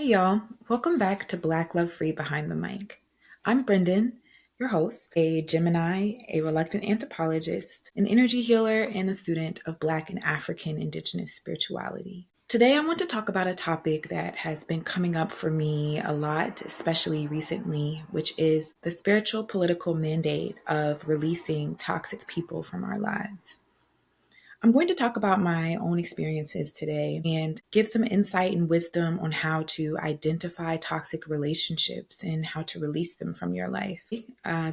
Hey y'all, welcome back to Black Love Free Behind the Mic. I'm Brendane, your host, a Gemini, a reluctant anthropologist, an energy healer, and a student of Black and African Indigenous spirituality. Today, I want to talk about a topic that has been coming up for me a lot, especially recently, which is the spiritual political mandate of releasing toxic people from our lives. I'm going to talk about my own experiences today and give some insight and wisdom on how to identify toxic relationships and how to release them from your life.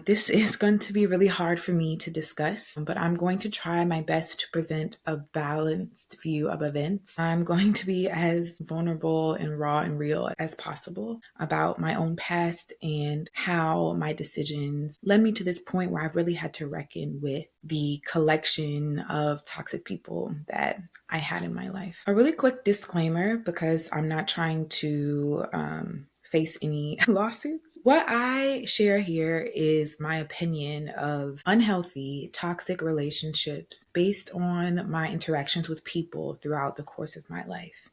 This is going to be really hard for me to discuss, but I'm going to try my best to present a balanced view of events. I'm going to be as vulnerable and raw and real as possible about my own past and how my decisions led me to this point where I've really had to reckon with the collection of toxic people that I had in my life. A really quick disclaimer, because I'm not trying to face any lawsuits. What I share here is my opinion of unhealthy, toxic relationships based on my interactions with people throughout the course of my life.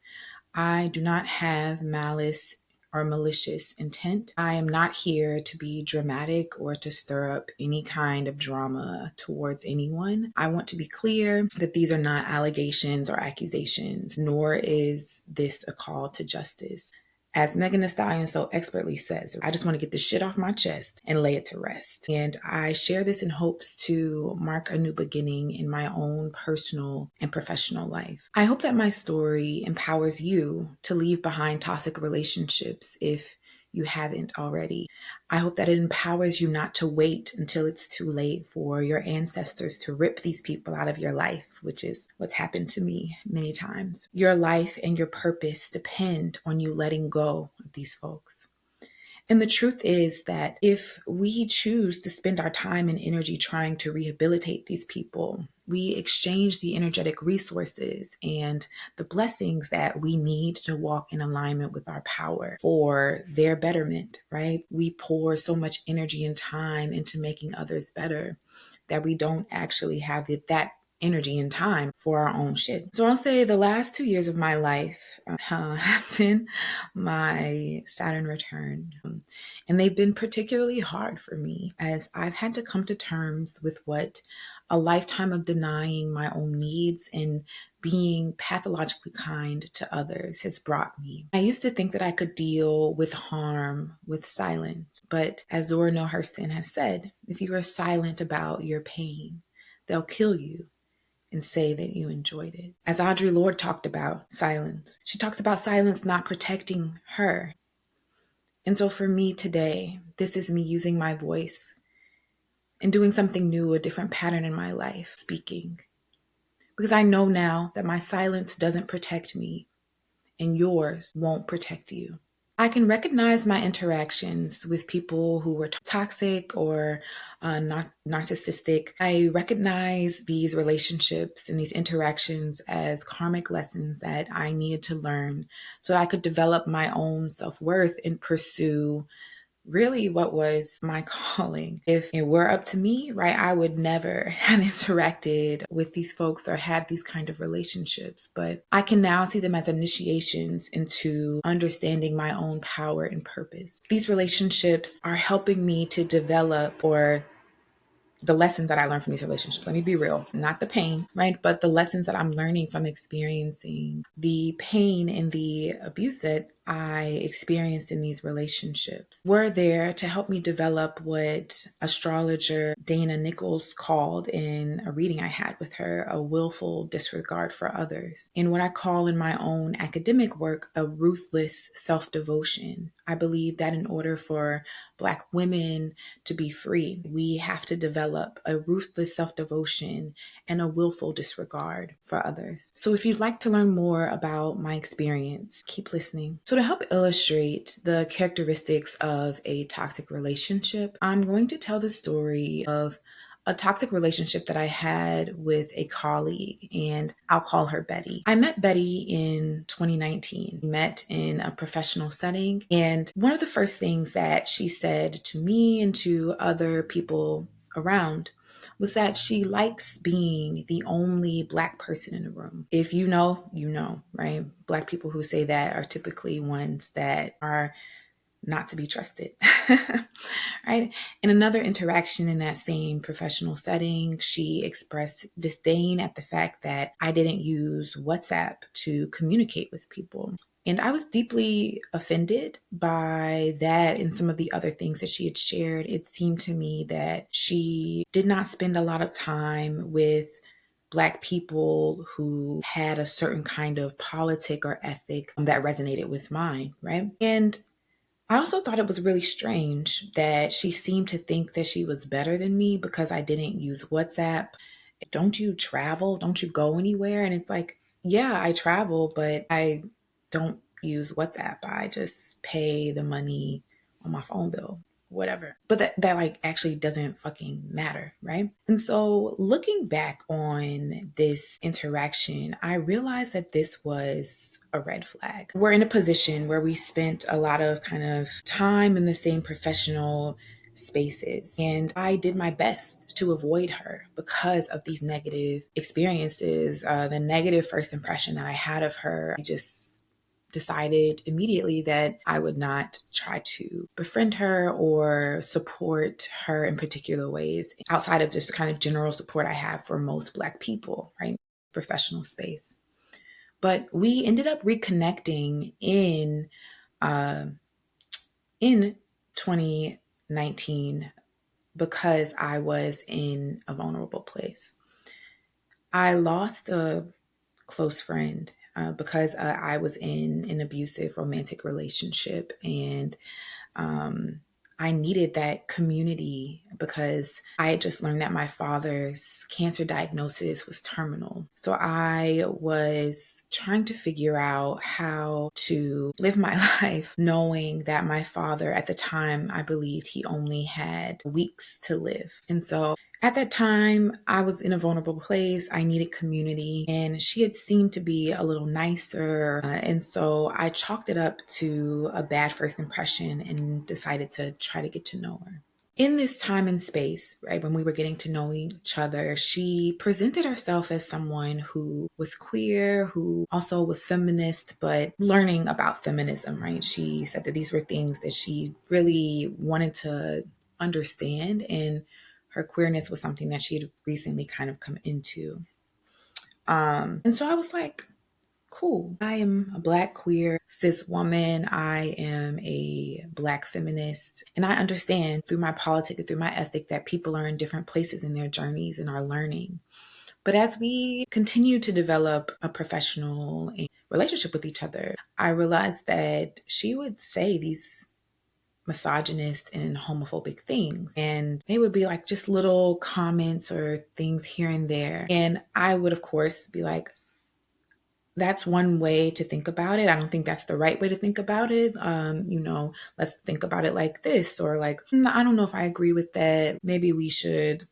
I do not have malice or malicious intent. I am not here to be dramatic or to stir up any kind of drama towards anyone. I want to be clear that these are not allegations or accusations, nor is this a call to justice. As Megan Thee Stallion so expertly says, I just want to get this shit off my chest and lay it to rest. And I share this in hopes to mark a new beginning in my own personal and professional life. I hope that my story empowers you to leave behind toxic relationships if you haven't already. I hope that it empowers you not to wait until it's too late for your ancestors to rip these people out of your life, which is what's happened to me many times. Your life and your purpose depend on you letting go of these folks. And the truth is that if we choose to spend our time and energy trying to rehabilitate these people, we exchange the energetic resources and the blessings that we need to walk in alignment with our power for their betterment, right? We pour so much energy and time into making others better that we don't actually have that energy and time for our own shit. So I'll say the last 2 years of my life have been my Saturn return. And they've been particularly hard for me as I've had to come to terms with what a lifetime of denying my own needs and being pathologically kind to others has brought me. I used to think that I could deal with harm with silence, but as Zora Neale Hurston has said, if you are silent about your pain, they'll kill you and say that you enjoyed it. As Audre Lorde talked about silence, she talks about silence not protecting her. And so for me today, this is me using my voice and doing something new, a different pattern in my life, speaking. Because I know now that my silence doesn't protect me and yours won't protect you. I can recognize my interactions with people who were toxic or not narcissistic. I recognize these relationships and these interactions as karmic lessons that I needed to learn so I could develop my own self-worth and pursue really what was my calling. If it were up to me, right, I would never have interacted with these folks or had these kind of relationships. But I can now see them as initiations into understanding my own power and purpose. These relationships are helping me to develop or the lessons that I learned from these relationships. Let me be real, not the pain, right? But the lessons that I'm learning from experiencing the pain and the abuse that I experienced in these relationships were there to help me develop what astrologer Dana Nichols called in a reading I had with her, a willful disregard for others. And what I call in my own academic work, a ruthless self-devotion. I believe that in order for Black women to be free, we have to develop a ruthless self-devotion and a willful disregard for others. So if you'd like to learn more about my experience, keep listening. So to help illustrate the characteristics of a toxic relationship, I'm going to tell the story of a toxic relationship that I had with a colleague, and I'll call her Betty. I met Betty in 2019. We met in a professional setting, and one of the first things that she said to me and to other people around was that she likes being the only Black person in the room. If you know, you know, right? Black people who say that are typically ones that are not to be trusted. Right? In another interaction in that same professional setting, she expressed disdain at the fact that I didn't use WhatsApp to communicate with people. And I was deeply offended by that and some of the other things that she had shared. It seemed to me that she did not spend a lot of time with Black people who had a certain kind of politic or ethic that resonated with mine, right? And I also thought it was really strange that she seemed to think that she was better than me because I didn't use WhatsApp. Don't you travel? Don't you go anywhere? And it's like, yeah, I travel, but I don't use WhatsApp. I just pay the money on my phone bill, whatever. But that like actually doesn't fucking matter, right? And so looking back on this interaction, I realized that this was a red flag. We're in a position where we spent a lot of kind of time in the same professional spaces. And I did my best to avoid her because of these negative experiences, the negative first impression that I had of her. I just decided immediately that I would not try to befriend her or support her in particular ways outside of just kind of general support I have for most Black people, right? Professional space. But we ended up reconnecting uh, in 2019 because I was in a vulnerable place. I lost a close friend because I was in an abusive romantic relationship, and I needed that community because I had just learned that my father's cancer diagnosis was terminal. So I was trying to figure out how to live my life knowing that my father at the time, I believed he only had weeks to live. And so at that time, I was in a vulnerable place. I needed community, and she had seemed to be a little nicer. And so I chalked it up to a bad first impression and decided to try to get to know her. In this time and space, right, when we were getting to know each other, she presented herself as someone who was queer, who also was feminist, but learning about feminism, right? She said that these were things that she really wanted to understand, and her queerness was something that she had recently kind of come into. And so I was like, cool. I am a Black queer cis woman. I am a Black feminist. And I understand through my politics and through my ethic that people are in different places in their journeys and are learning. But as we continue to develop a professional relationship with each other, I realized that she would say these misogynist and homophobic things. And they would be like just little comments or things here and there. And I would, of course, be like, that's one way to think about it. I don't think that's the right way to think about it. Let's think about it like this, or like, I don't know if I agree with that. Maybe we should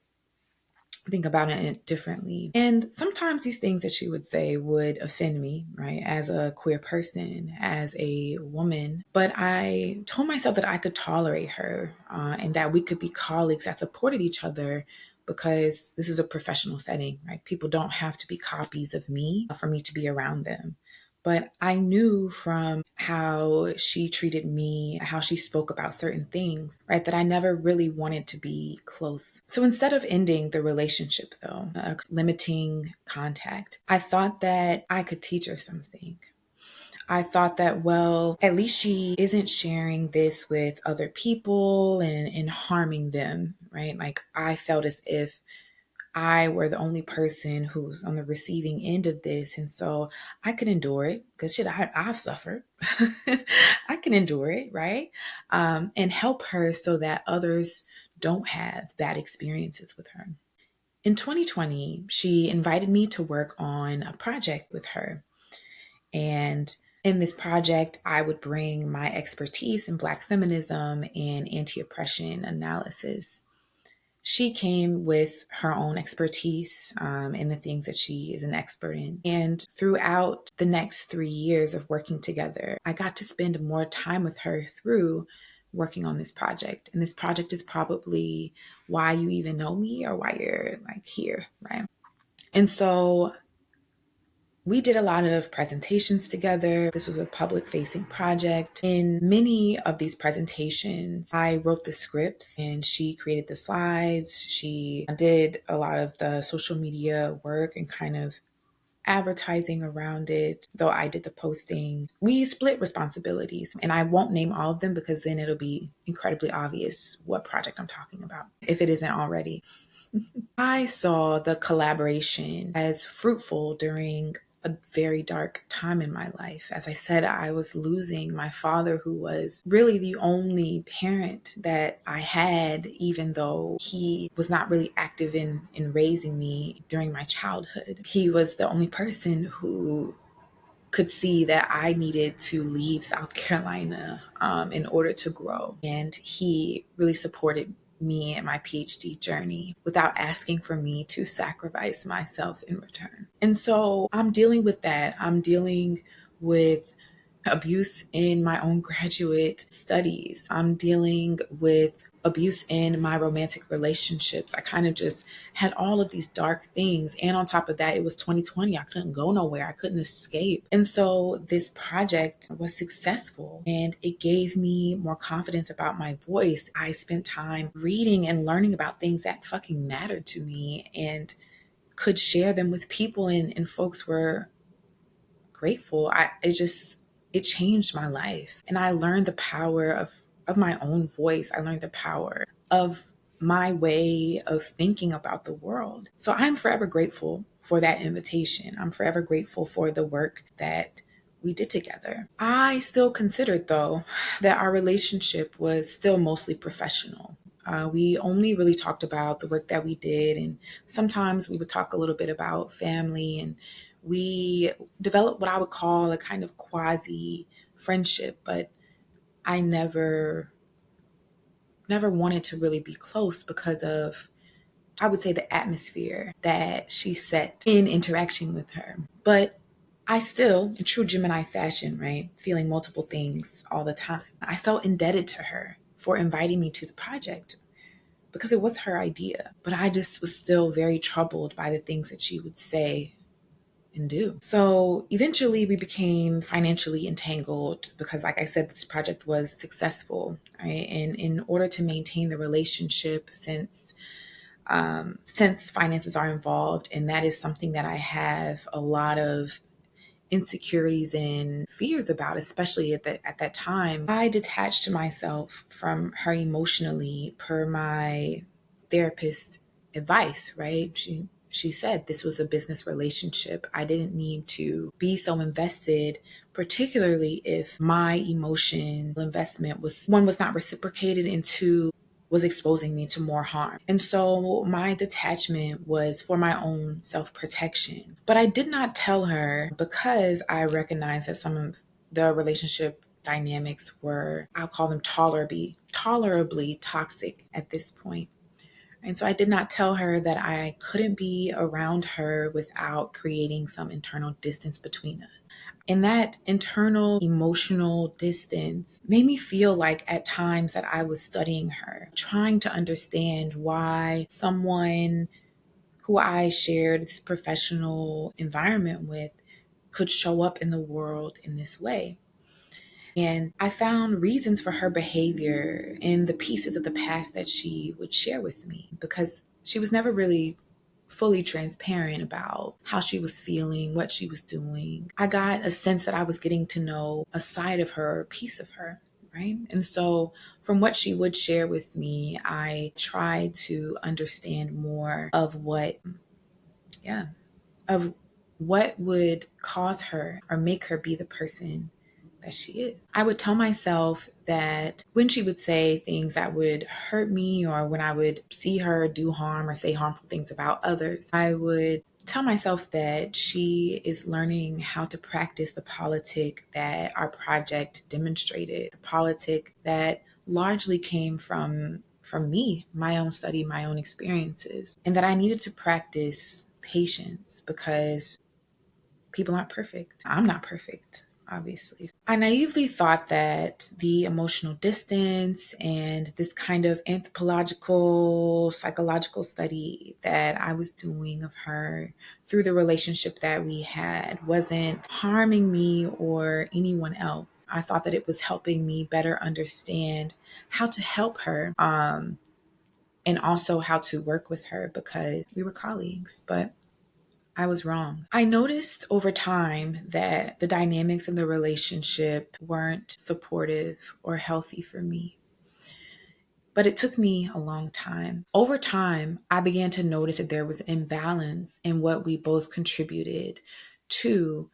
think about it differently. And sometimes these things that she would say would offend me, right? As a queer person, as a woman. But I told myself that I could tolerate her and that we could be colleagues that supported each other because this is a professional setting, right? People don't have to be copies of me for me to be around them. But I knew from how she treated me, how she spoke about certain things, right, that I never really wanted to be close. So instead of ending the relationship, though, limiting contact, I thought that I could teach her something. I thought that, well, at least she isn't sharing this with other people and harming them, right? Like I felt as if I were the only person who's on the receiving end of this. And so I could endure it because shit, I've suffered. I can endure it, right? And help her so that others don't have bad experiences with her. In 2020, she invited me to work on a project with her. And in this project, I would bring my expertise in Black feminism and anti-oppression analysis. She came with her own expertise in the things that she is an expert in. And throughout the next 3 years of working together, I got to spend more time with her through working on this project. And this project is probably why you even know me or why you're like here, right? And so we did a lot of presentations together. This was a public facing project. In many of these presentations, I wrote the scripts and she created the slides. She did a lot of the social media work and kind of advertising around it, though I did the posting. We split responsibilities, and I won't name all of them because then it'll be incredibly obvious what project I'm talking about, if it isn't already. I saw the collaboration as fruitful during a very dark time in my life. As I said, I was losing my father, who was really the only parent that I had, even though he was not really active in raising me during my childhood. He was the only person who could see that I needed to leave South Carolina in order to grow. And he really supported me and my PhD journey without asking for me to sacrifice myself in return. And so I'm dealing with that. I'm dealing with abuse in my own graduate studies. I'm dealing with abuse in my romantic relationships. I kind of just had all of these dark things. And on top of that, it was 2020. I couldn't go nowhere. I couldn't escape. And so this project was successful and it gave me more confidence about my voice. I spent time reading and learning about things that fucking mattered to me and could share them with people, and folks were grateful. It changed my life. And I learned the power of my own voice. I learned the power of my way of thinking about the world. So I'm forever grateful for that invitation. I'm forever grateful for the work that we did together. I still considered, though, that our relationship was still mostly professional. We only really talked about the work that we did, and sometimes we would talk a little bit about family, and we developed what I would call a kind of quasi friendship, but I never wanted to really be close because of, I would say, the atmosphere that she set in interaction with her. But I still, in true Gemini fashion, right, feeling multiple things all the time, I felt indebted to her for inviting me to the project because it was her idea. But I just was still very troubled by the things that she would say and do. So eventually we became financially entangled because, like I said, this project was successful, right? And in order to maintain the relationship, since finances are involved, and that is something that I have a lot of insecurities and fears about, especially at that time, I detached myself from her emotionally per my therapist's advice, right? She said this was a business relationship. I didn't need to be so invested, particularly if my emotional investment was not reciprocated, and two, was exposing me to more harm. And so my detachment was for my own self-protection. But I did not tell her because I recognized that some of the relationship dynamics were, I'll call them tolerably toxic at this point. And so I did not tell her that I couldn't be around her without creating some internal distance between us. And that internal emotional distance made me feel like at times that I was studying her, trying to understand why someone who I shared this professional environment with could show up in the world in this way. And I found reasons for her behavior in the pieces of the past that she would share with me, because she was never really fully transparent about how she was feeling, what she was doing. I got a sense that I was getting to know a side of her, a piece of her, right? And so from what she would share with me, I tried to understand more of of what would cause her or make her be the person that she is. I would tell myself that when she would say things that would hurt me, or when I would see her do harm or say harmful things about others, I would tell myself that she is learning how to practice the politic that our project demonstrated, the politic that largely came from me, my own study, my own experiences, and that I needed to practice patience because people aren't perfect. I'm not perfect. obviously. I naively thought that the emotional distance and this kind of anthropological, psychological study that I was doing of her through the relationship that we had wasn't harming me or anyone else. I thought that it was helping me better understand how to help her, and also how to work with her because we were colleagues. But I was wrong. I noticed over time that the dynamics of the relationship weren't supportive or healthy for me. But it took me a long time. Over time, I began to notice that there was imbalance in what we both contributed to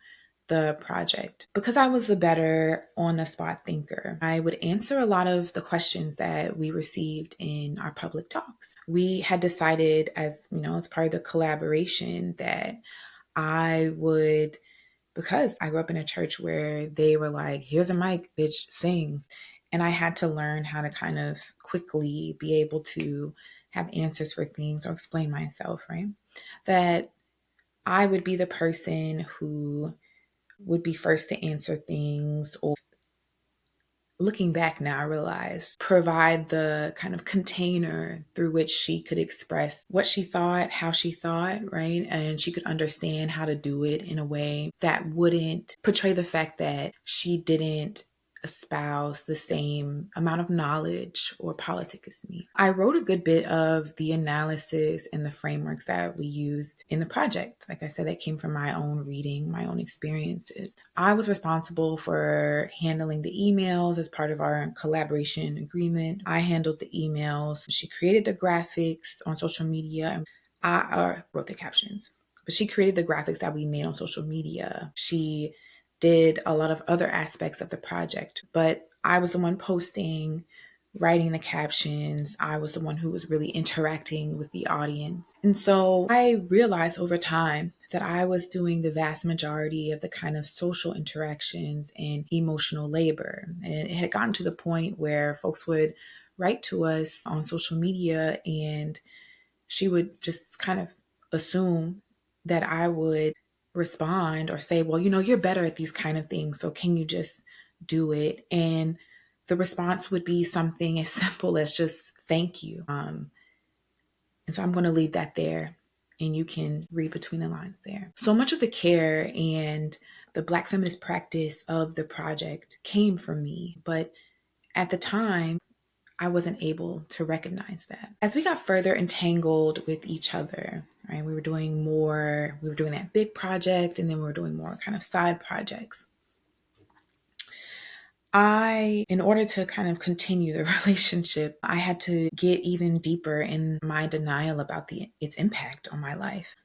the project. Because I was the better on the spot thinker, I would answer a lot of the questions that we received in our public talks. We had decided, as you know, as part of the collaboration, that I would, because I grew up in a church where they were like, here's a mic, bitch, sing. And I had to learn how to kind of quickly be able to have answers for things or explain myself, right? That I would be the person who would be first to answer things, or looking back now, I realize provide the kind of container through which she could express what she thought, how she thought, right? And she could understand how to do it in a way that wouldn't portray the fact that she didn't espouse the same amount of knowledge or politic as me. I wrote a good bit of the analysis and the frameworks that we used in the project. Like I said, that came from my own reading, my own experiences. I was responsible for handling the emails as part of our collaboration agreement. I handled the emails. She created the graphics on social media, and I wrote the captions. But she created the graphics that we made on social media. She did a lot of other aspects of the project, but I was the one posting, writing the captions. I was the one who was really interacting with the audience. And so I realized over time that I was doing the vast majority of the kind of social interactions and emotional labor. And it had gotten to the point where folks would write to us on social media, and she would just kind of assume that I would respond or say, well, you know, you're better at these kind of things, so can you just do it? And the response would be something as simple as just thank you. And so I'm going to leave that there, and you can read between the lines there. So much of the care and the Black feminist practice of the project came from me, but at the time, I wasn't able to recognize that. As we got further entangled with each other, right, we were doing that big project, and then we were doing more kind of side projects. In order to kind of continue the relationship, I had to get even deeper in my denial about its impact on my life.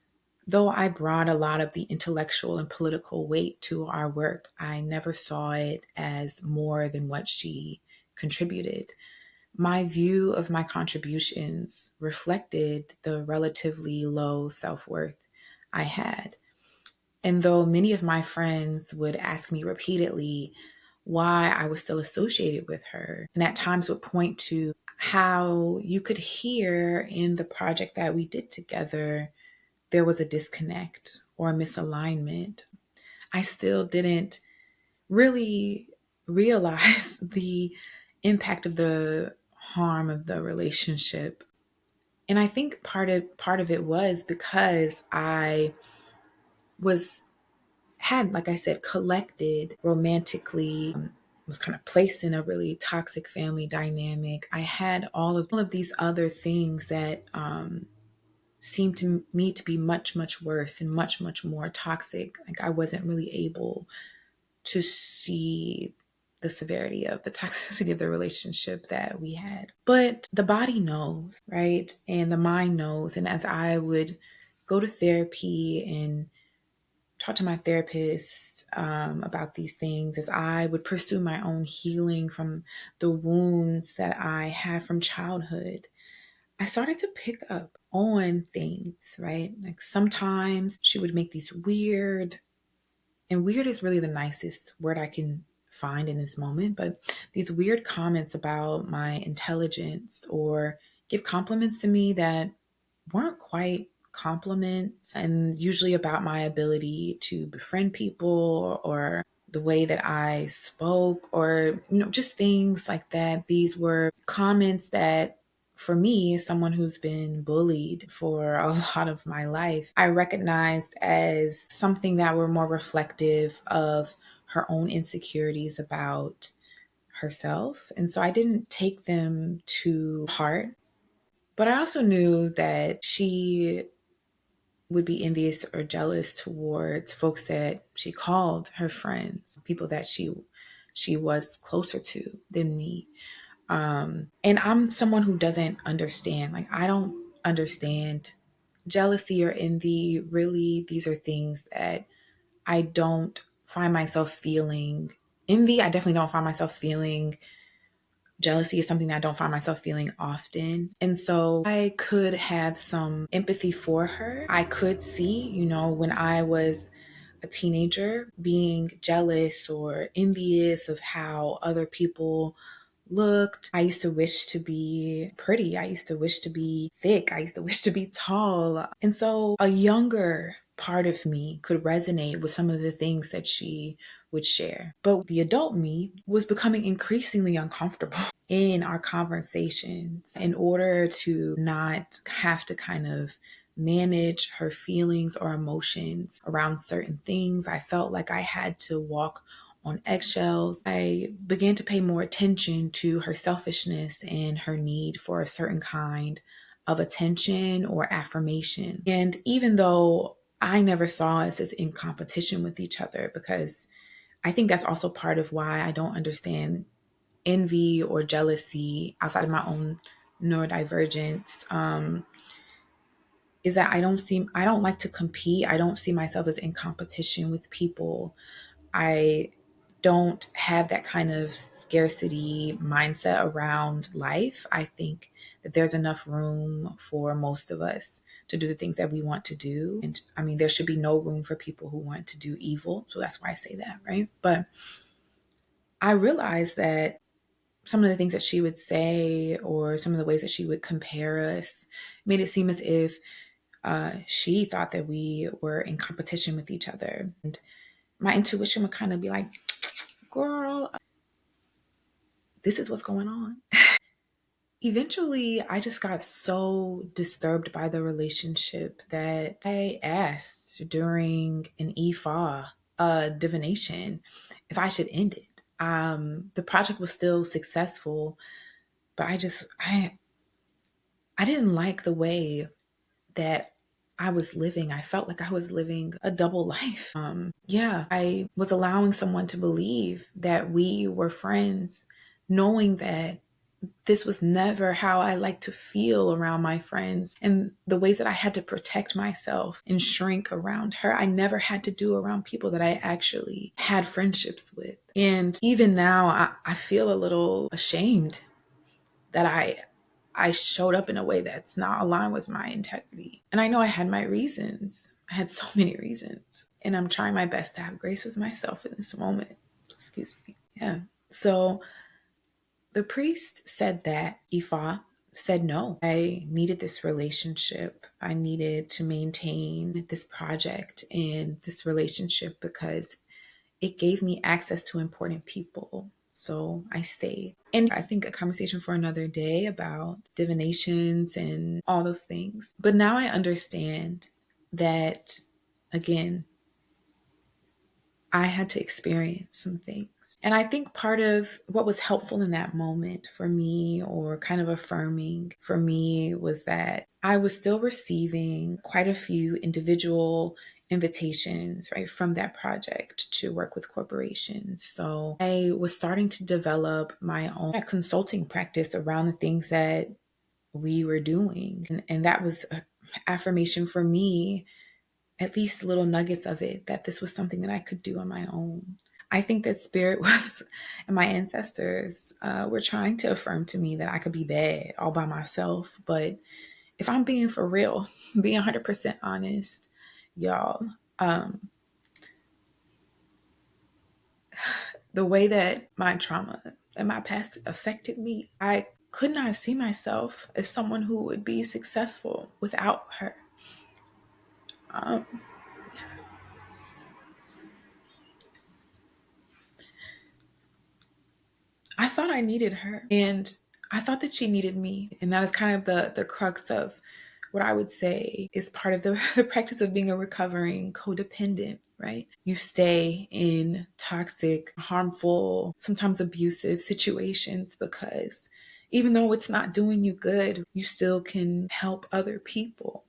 Though I brought a lot of the intellectual and political weight to our work, I never saw it as more than what she contributed. My view of my contributions reflected the relatively low self-worth I had. And though many of my friends would ask me repeatedly why I was still associated with her, and at times would point to how you could hear in the project that we did together, there was a disconnect or a misalignment, I still didn't really realize the impact of the harm of the relationship. And I think part of it was because I was had, like I said, collected romantically, was kind of placed in a really toxic family dynamic. I had all of these other things that seemed to me to be much, much worse and much, much more toxic. Like I wasn't really able to see the severity of the toxicity of the relationship that we had. But the body knows, right? And the mind knows. And as I would go to therapy and talk to my therapist about these things, as I would pursue my own healing from the wounds that I had from childhood, I started to pick up on things, right? Like sometimes she would make these weird, and weird is really the nicest word I can find in this moment, but these weird comments about my intelligence, or give compliments to me that weren't quite compliments, and usually about my ability to befriend people or the way that I spoke, or, just things like that. These were comments that, for me, as someone who's been bullied for a lot of my life, I recognized as something that were more reflective of her own insecurities about herself. And so I didn't take them to heart. But I also knew that she would be envious or jealous towards folks that she called her friends, people that she was closer to than me. And I'm someone who doesn't understand. Like, I don't understand jealousy or envy. Really, these are things that I don't find myself feeling. Envy, I definitely don't find myself feeling. Jealousy is something that I don't find myself feeling often. And so I could have some empathy for her. I could see, when I was a teenager, being jealous or envious of how other people looked. I used to wish to be pretty. I used to wish to be thick. I used to wish to be tall. And so a younger part of me could resonate with some of the things that she would share. But the adult me was becoming increasingly uncomfortable in our conversations in order to not have to kind of manage her feelings or emotions around certain things. I felt like I had to walk on eggshells. I began to pay more attention to her selfishness and her need for a certain kind of attention or affirmation. And even though I never saw us as in competition with each other, because I think that's also part of why I don't understand envy or jealousy outside of my own neurodivergence, is that I don't like to compete. I don't see myself as in competition with people. I don't have that kind of scarcity mindset around life. I think that there's enough room for most of us to do the things that we want to do. And I mean, there should be no room for people who want to do evil. So that's why I say that, right? But I realized that some of the things that she would say or some of the ways that she would compare us made it seem as if she thought that we were in competition with each other. And my intuition would kind of be like, girl, this is what's going on. Eventually, I just got so disturbed by the relationship that I asked during an EFA divination if I should end it. The project was still successful, but I didn't like the way that I was living. I felt like I was living a double life. Yeah, I was allowing someone to believe that we were friends, knowing that this was never how I like to feel around my friends, and the ways that I had to protect myself and shrink around her, I never had to do around people that I actually had friendships with. And even now, I feel a little ashamed that I showed up in a way that's not aligned with my integrity. And I know I had my reasons. I had so many reasons. And I'm trying my best to have grace with myself in this moment. Excuse me. Yeah. So the priest said that Ifa said no. I needed this relationship. I needed to maintain this project and this relationship because it gave me access to important people. So I stayed. And I think a conversation for another day about divinations and all those things. But now I understand that, again, I had to experience some things. And I think part of what was helpful in that moment for me, or kind of affirming for me, was that I was still receiving quite a few individual invitations, right, from that project to work with corporations. So I was starting to develop my own consulting practice around the things that we were doing. And that was an affirmation for me, at least little nuggets of it, that this was something that I could do on my own. I think that spirit was, and my ancestors were trying to affirm to me that I could be bad all by myself. But if I'm being for real, being 100% honest, y'all, the way that my trauma and my past affected me, I could not see myself as someone who would be successful without her. Um, I thought I needed her, and I thought that she needed me. And that is kind of the crux of what I would say is part of the practice of being a recovering codependent, right? You stay in toxic, harmful, sometimes abusive situations because even though it's not doing you good, you still can help other people.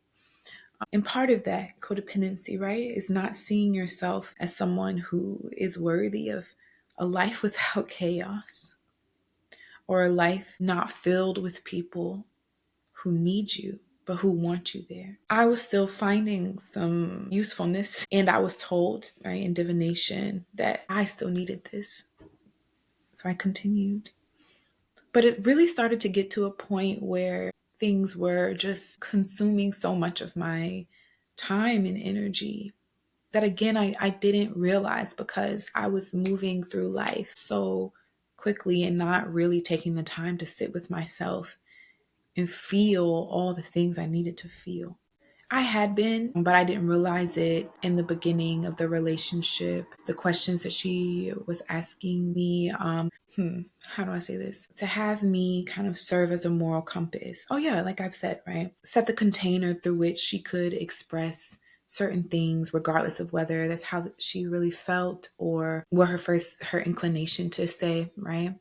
And part of that codependency, right, is not seeing yourself as someone who is worthy of a life without chaos or a life not filled with people who need you, but who want you there. I was still finding some usefulness, and I was told, right, in divination that I still needed this. So I continued. But it really started to get to a point where things were just consuming so much of my time and energy that, again, I didn't realize because I was moving through life so quickly and not really taking the time to sit with myself and feel all the things I needed to feel. I had been, but I didn't realize it in the beginning of the relationship. The questions that she was asking me, how do I say this? To have me kind of serve as a moral compass. Oh yeah, like I've said, right? Set the container through which she could express certain things, regardless of whether that's how she really felt or what her inclination to say, right?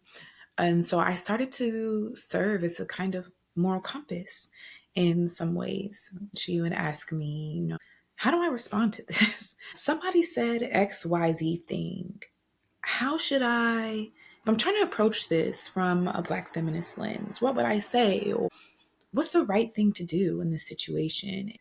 And so I started to serve as a kind of moral compass in some ways. She would ask me, how do I respond to this? Somebody said XYZ thing. How should I, if I'm trying to approach this from a Black feminist lens, what would I say? Or what's the right thing to do in this situation?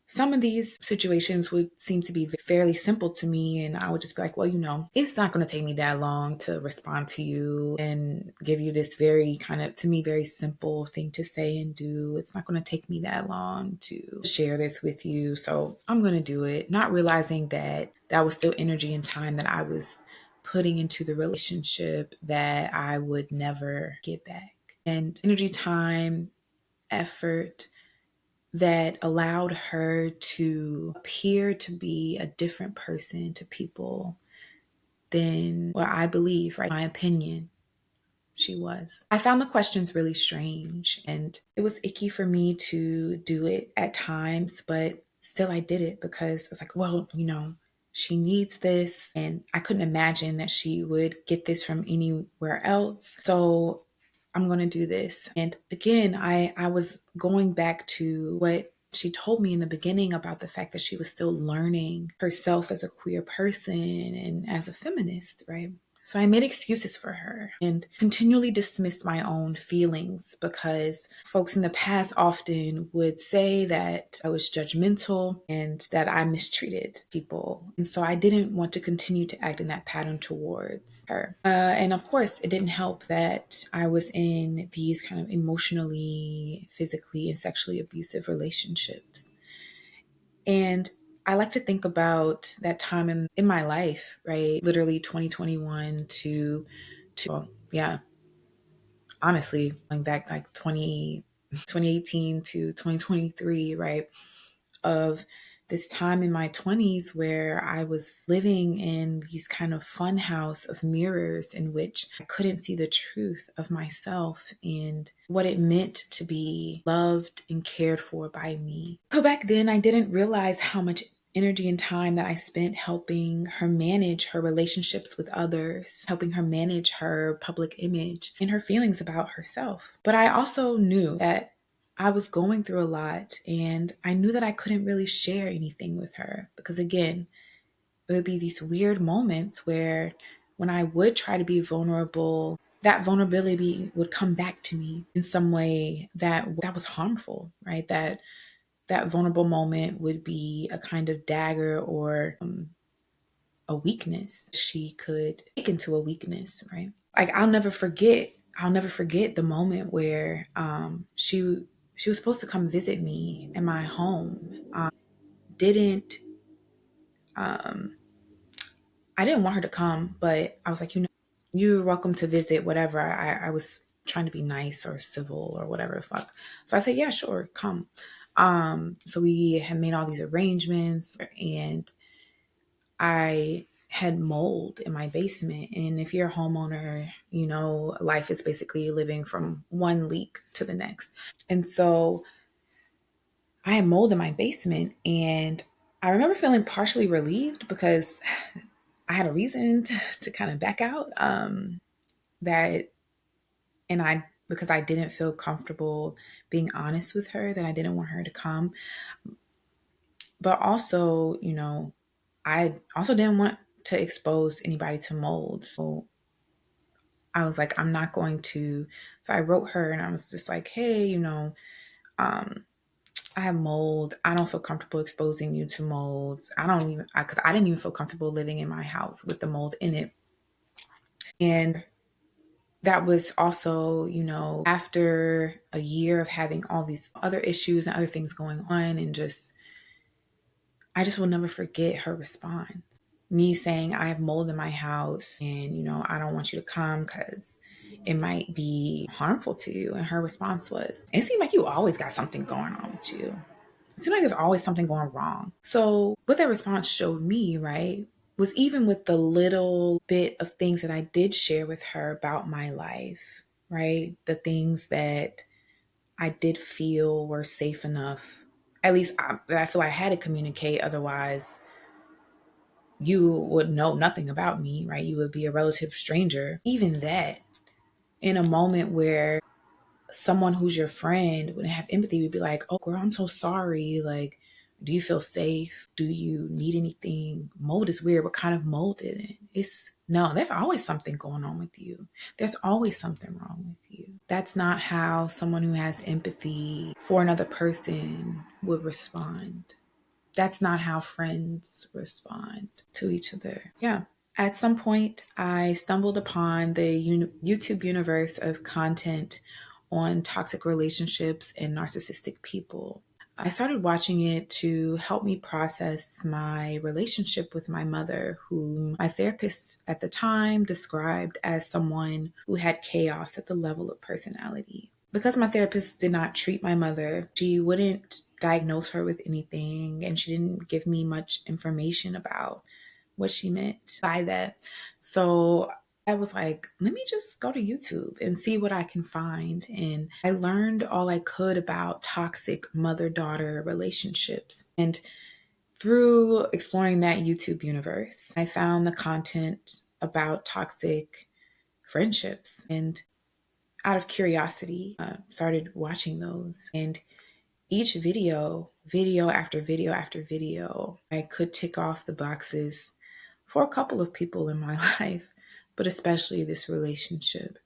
Some of these situations would seem to be fairly simple to me, and I would just be like, well, it's not going to take me that long to respond to you and give you this very kind of, to me, very simple thing to say and do. It's not going to take me that long to share this with you, so I'm going to do it, not realizing that that was still energy and time that I was putting into the relationship that I would never get back. And energy, time, effort that allowed her to appear to be a different person to people than what I believe, right? My opinion, she was. I found the questions really strange, and it was icky for me to do it at times, but still I did it because I was like, well, she needs this, and I couldn't imagine that she would get this from anywhere else. So I'm going to do this. And again, I was going back to what she told me in the beginning about the fact that she was still learning herself as a queer person and as a feminist, right? So I made excuses for her and continually dismissed my own feelings because folks in the past often would say that I was judgmental and that I mistreated people. And so I didn't want to continue to act in that pattern towards her. And of course, it didn't help that I was in these kind of emotionally, physically, and sexually abusive relationships. And I like to think about that time in my life, right? Literally 2021 well, yeah, honestly, going back like 2018 to 2023, right? Of this time in my 20s where I was living in these kind of fun house of mirrors in which I couldn't see the truth of myself and what it meant to be loved and cared for by me. So back then I didn't realize how much energy and time that I spent helping her manage her relationships with others, helping her manage her public image and her feelings about herself. But I also knew that I was going through a lot, and I knew that I couldn't really share anything with her because, again, it would be these weird moments where when I would try to be vulnerable, that vulnerability would come back to me in some way that was harmful, right? That vulnerable moment would be a kind of dagger or a weakness. She could take into a weakness, right? Like I'll never forget the moment where she was supposed to come visit me in my home. Didn't I didn't want her to come, but I was like, you're welcome to visit, whatever. I was trying to be nice or civil or whatever the fuck. So I said, yeah, sure, come. So we had made all these arrangements, and I had mold in my basement. And if you're a homeowner, you know, life is basically living from one leak to the next. And so I had mold in my basement, and I remember feeling partially relieved because I had a reason to kind of back out. That, and I, because I didn't feel comfortable being honest with her, that I didn't want her to come. But also, you know, I also didn't want to expose anybody to mold. So I was like, I'm not going to. So I wrote her and I was just like, hey, you know, um, I have mold. I don't feel comfortable exposing you to molds. I don't even, because I didn't even feel comfortable living in my house with the mold in it. And that was also, you know, after a year of having all these other issues and other things going on, and just, I just will never forget her response. Me saying, I have mold in my house and, you know, I don't want you to come because it might be harmful to you. And her response was, it seems like you always got something going on with you. It seems like there's always something going wrong. So what that response showed me, right, was even with the little bit of things that I did share with her about my life, right, the things that I did feel were safe enough, at least I feel I had to communicate. Otherwise, you would know nothing about me, right? You would be a relative stranger. Even that, in a moment where someone who's your friend wouldn't have empathy, would be like, oh, girl, I'm so sorry. Like, do you feel safe? Do you need anything? Mold is weird. What kind of mold is it? It's no, there's always something going on with you. There's always something wrong with you. That's not how someone who has empathy for another person would respond. That's not how friends respond to each other. Yeah. At some point, I stumbled upon the YouTube universe of content on toxic relationships and narcissistic people. I started watching it to help me process my relationship with my mother, whom my therapist at the time described as someone who had chaos at the level of personality. Because my therapist did not treat my mother, she wouldn't diagnose her with anything, and she didn't give me much information about what she meant by that. So I was like, let me just go to YouTube and see what I can find. And I learned all I could about toxic mother-daughter relationships. And through exploring that YouTube universe, I found the content about toxic friendships. And out of curiosity, started watching those. And each video after video after video, I could tick off the boxes for a couple of people in my life, but especially this relationship.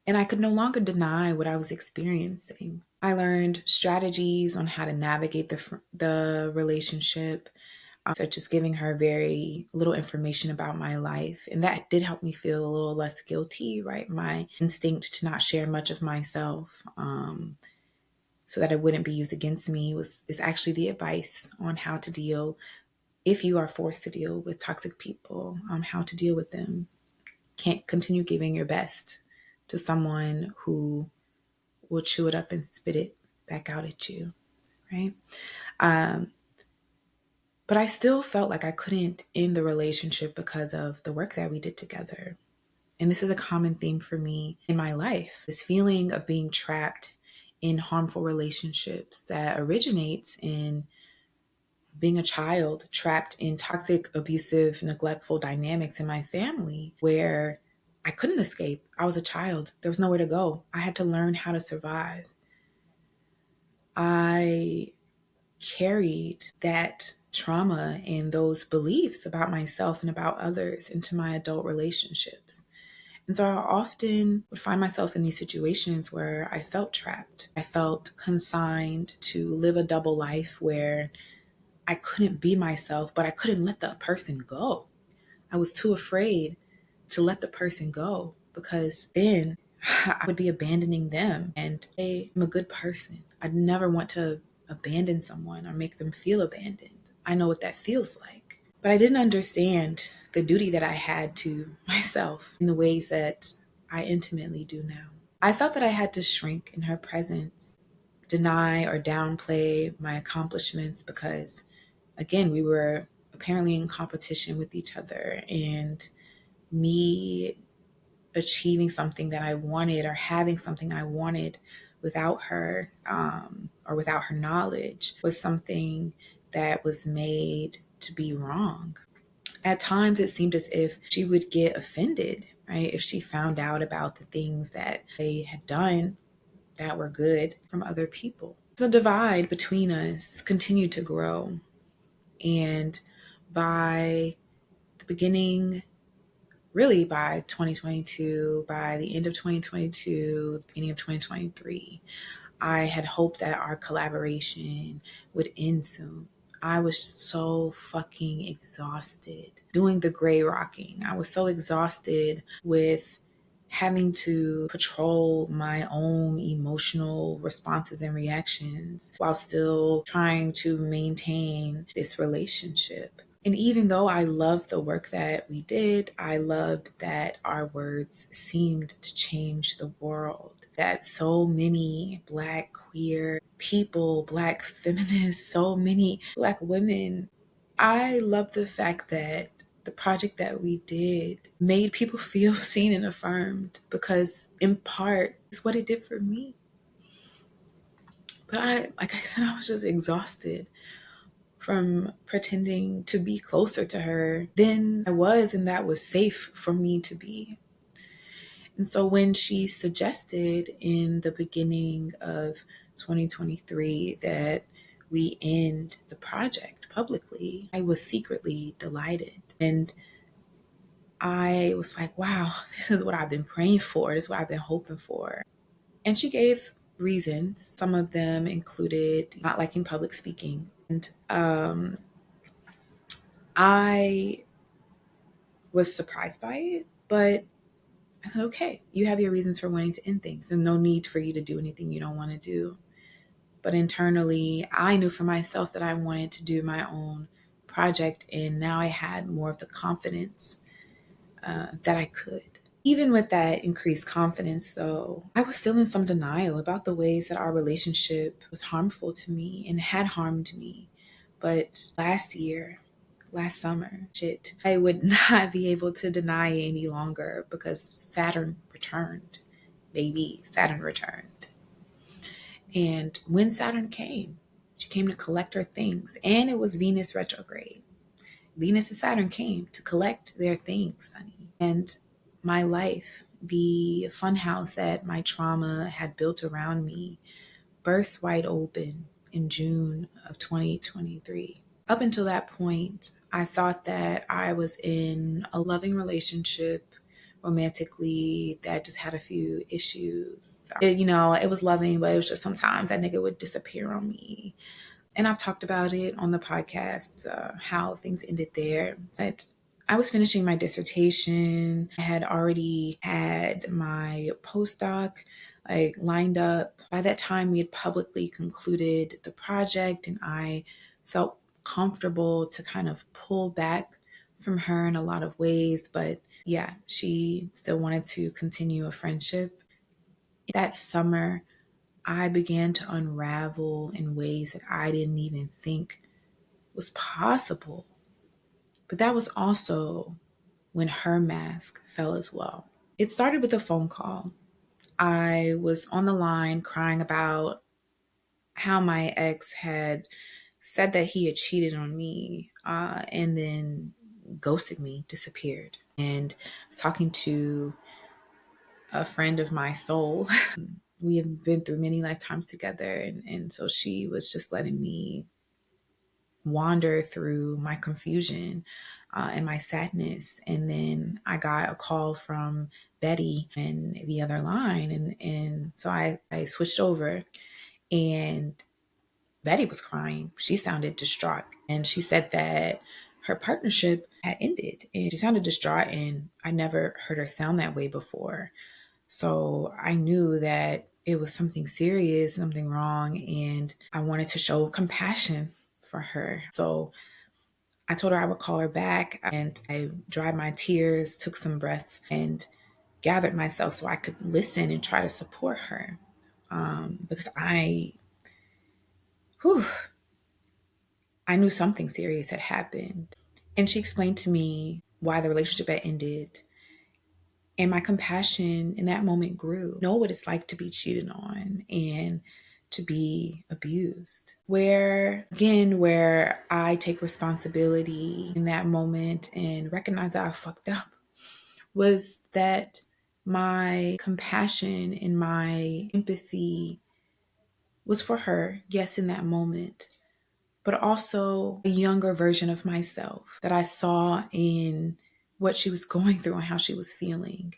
And I could no longer deny what I was experiencing. I learned strategies on how to navigate the relationship, such as giving her very little information about my life. And that did help me feel a little less guilty, right? My instinct to not share much of myself, so that it wouldn't be used against me, is actually the advice on how to deal, if you are forced to deal with toxic people, how to deal with them. Can't continue giving your best to someone who will chew it up and spit it back out at you, right? But I still felt like I couldn't end the relationship because of the work that we did together. And this is a common theme for me in my life, this feeling of being trapped in harmful relationships that originates in being a child trapped in toxic, abusive, neglectful dynamics in my family where I couldn't escape. I was a child. There was nowhere to go. I had to learn how to survive. I carried that trauma and those beliefs about myself and about others into my adult relationships. And so I often would find myself in these situations where I felt trapped. I felt consigned to live a double life where I couldn't be myself, but I couldn't let the person go. I was too afraid to let the person go because then I would be abandoning them. And I'm a good person. I'd never want to abandon someone or make them feel abandoned. I know what that feels like. But I didn't understand the duty that I had to myself in the ways that I intimately do now. I felt that I had to shrink in her presence, deny or downplay my accomplishments because, again, we were a apparently in competition with each other, and me achieving something that I wanted or having something I wanted without her, or without her knowledge, was something that was made to be wrong. At times, it seemed as if she would get offended, right? If she found out about the things that they had done that were good from other people. The divide between us continued to grow. And by the beginning, really by 2022, by the end of 2022, the beginning of 2023, I had hoped that our collaboration would end soon. I was so fucking exhausted doing the gray rocking. I was so exhausted with having to patrol my own emotional responses and reactions while still trying to maintain this relationship. And even though I loved the work that we did, I loved that our words seemed to change the world. That so many Black queer people, Black feminists, so many Black women, I love the fact that the project that we did made people feel seen and affirmed, because in part is what it did for me. But like I said, I was just exhausted from pretending to be closer to her than I was, and that was safe for me to be. And so when she suggested in the beginning of 2023 that we end the project publicly, I was secretly delighted. And I was like, wow, this is what I've been praying for. This is what I've been hoping for. And she gave reasons. Some of them included not liking public speaking. And I was surprised by it, but I said, okay, you have your reasons for wanting to end things, and no need for you to do anything you don't want to do. But internally, I knew for myself that I wanted to do my own project, and now I had more of the confidence that I could. Even with that increased confidence, though, I was still in some denial about the ways that our relationship was harmful to me and had harmed me. But last summer, I would not be able to deny it any longer, because Saturn returned. Baby, Saturn returned. And when Saturn came, she came to collect her things, and it was Venus retrograde. Venus and Saturn came to collect their things, honey. And my life, the funhouse that my trauma had built around me, burst wide open in June of 2023. Up until that point, I thought that I was in a loving relationship romantically that just had a few issues. It was loving, but it was just sometimes that nigga would disappear on me. And I've talked about it on the podcast, how things ended there. But I was finishing my dissertation. I had already had my postdoc lined up. By that time, we had publicly concluded the project, and I felt comfortable to kind of pull back from her in a lot of ways. But yeah, she still wanted to continue a friendship. That summer, I began to unravel in ways that I didn't even think was possible. But that was also when her mask fell as well. It started with a phone call. I was on the line crying about how my ex had said that he had cheated on me, and then ghosted me, disappeared. And I was talking to a friend of my soul. We have been through many lifetimes together. And so she was just letting me wander through my confusion and my sadness. And then I got a call from Betty and the other line. And so I switched over, and Betty was crying. She sounded distraught. And she said that her partnership had ended. And she sounded distraught, and I never heard her sound that way before. So I knew that it was something serious, something wrong, and I wanted to show compassion for her. So I told her I would call her back, and I dried my tears, took some breaths, and gathered myself so I could listen and try to support her. Because whew, I knew something serious had happened. And she explained to me why the relationship had ended. And my compassion in that moment grew. I know what it's like to be cheated on and to be abused. Where I take responsibility in that moment and recognize that I fucked up was that my compassion and my empathy was for her, yes, in that moment, but also a younger version of myself that I saw in what she was going through and how she was feeling.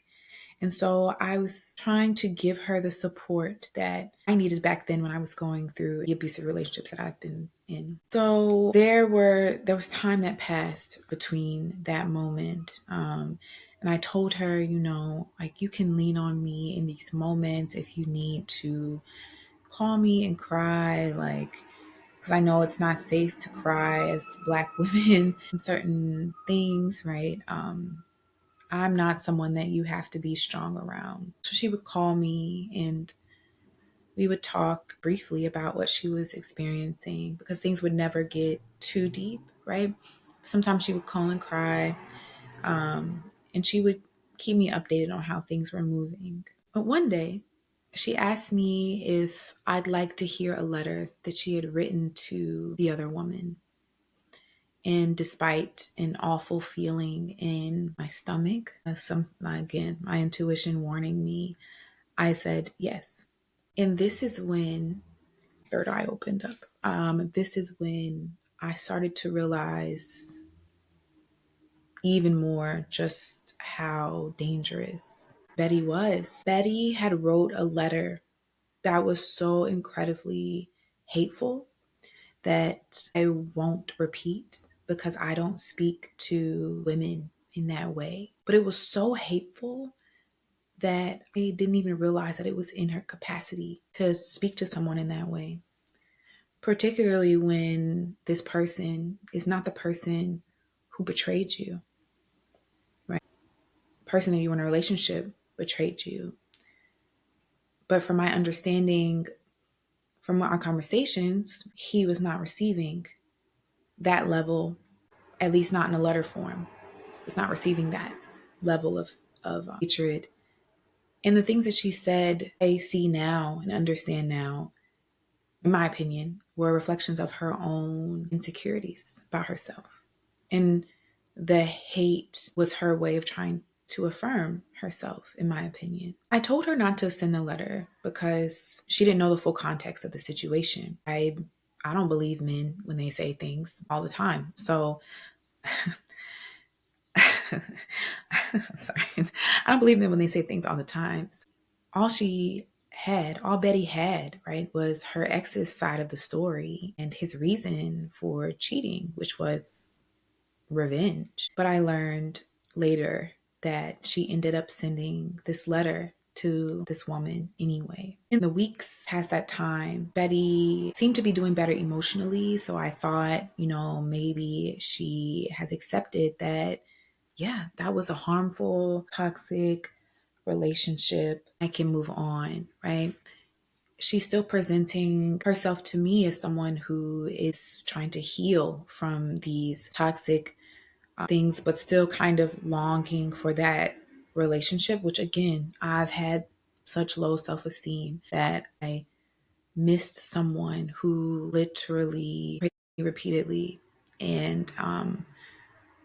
And so I was trying to give her the support that I needed back then when I was going through the abusive relationships that I've been in. So there was time that passed between that moment. And I told her, like, you can lean on me in these moments if you need to call me and cry, like, because I know it's not safe to cry as Black women in certain things, right? I'm not someone that you have to be strong around. So she would call me and we would talk briefly about what she was experiencing because things would never get too deep, right? Sometimes she would call and cry, and she would keep me updated on how things were moving. But one day, she asked me if I'd like to hear a letter that she had written to the other woman. And despite an awful feeling in my stomach, again, my intuition warning me, I said yes. And this is when third eye opened up. This is when I started to realize even more just how dangerous Betty was. Betty had wrote a letter that was so incredibly hateful that I won't repeat because I don't speak to women in that way. But it was so hateful that I didn't even realize that it was in her capacity to speak to someone in that way. Particularly when this person is not the person who betrayed you, right? The person that you were in a relationship betrayed you. But from my understanding, from our conversations, he was not receiving that level, at least not in a letter form. Was not receiving that level of hatred. And the things that she said, I see now and understand now, in my opinion, were reflections of her own insecurities about herself. And the hate was her way of trying to affirm herself, in my opinion. I told her not to send the letter because she didn't know the full context of the situation. I don't believe men when they say things all the time. So sorry. I don't believe men when they say things all the time. All Betty had, right, was her ex's side of the story and his reason for cheating, which was revenge. But I learned later that she ended up sending this letter to this woman anyway. In the weeks past that time, Betty seemed to be doing better emotionally. So I thought, maybe she has accepted that, yeah, that was a harmful, toxic relationship. I can move on, right? She's still presenting herself to me as someone who is trying to heal from these toxic things, but still kind of longing for that relationship, which again, I've had such low self-esteem that I missed someone who literally repeatedly and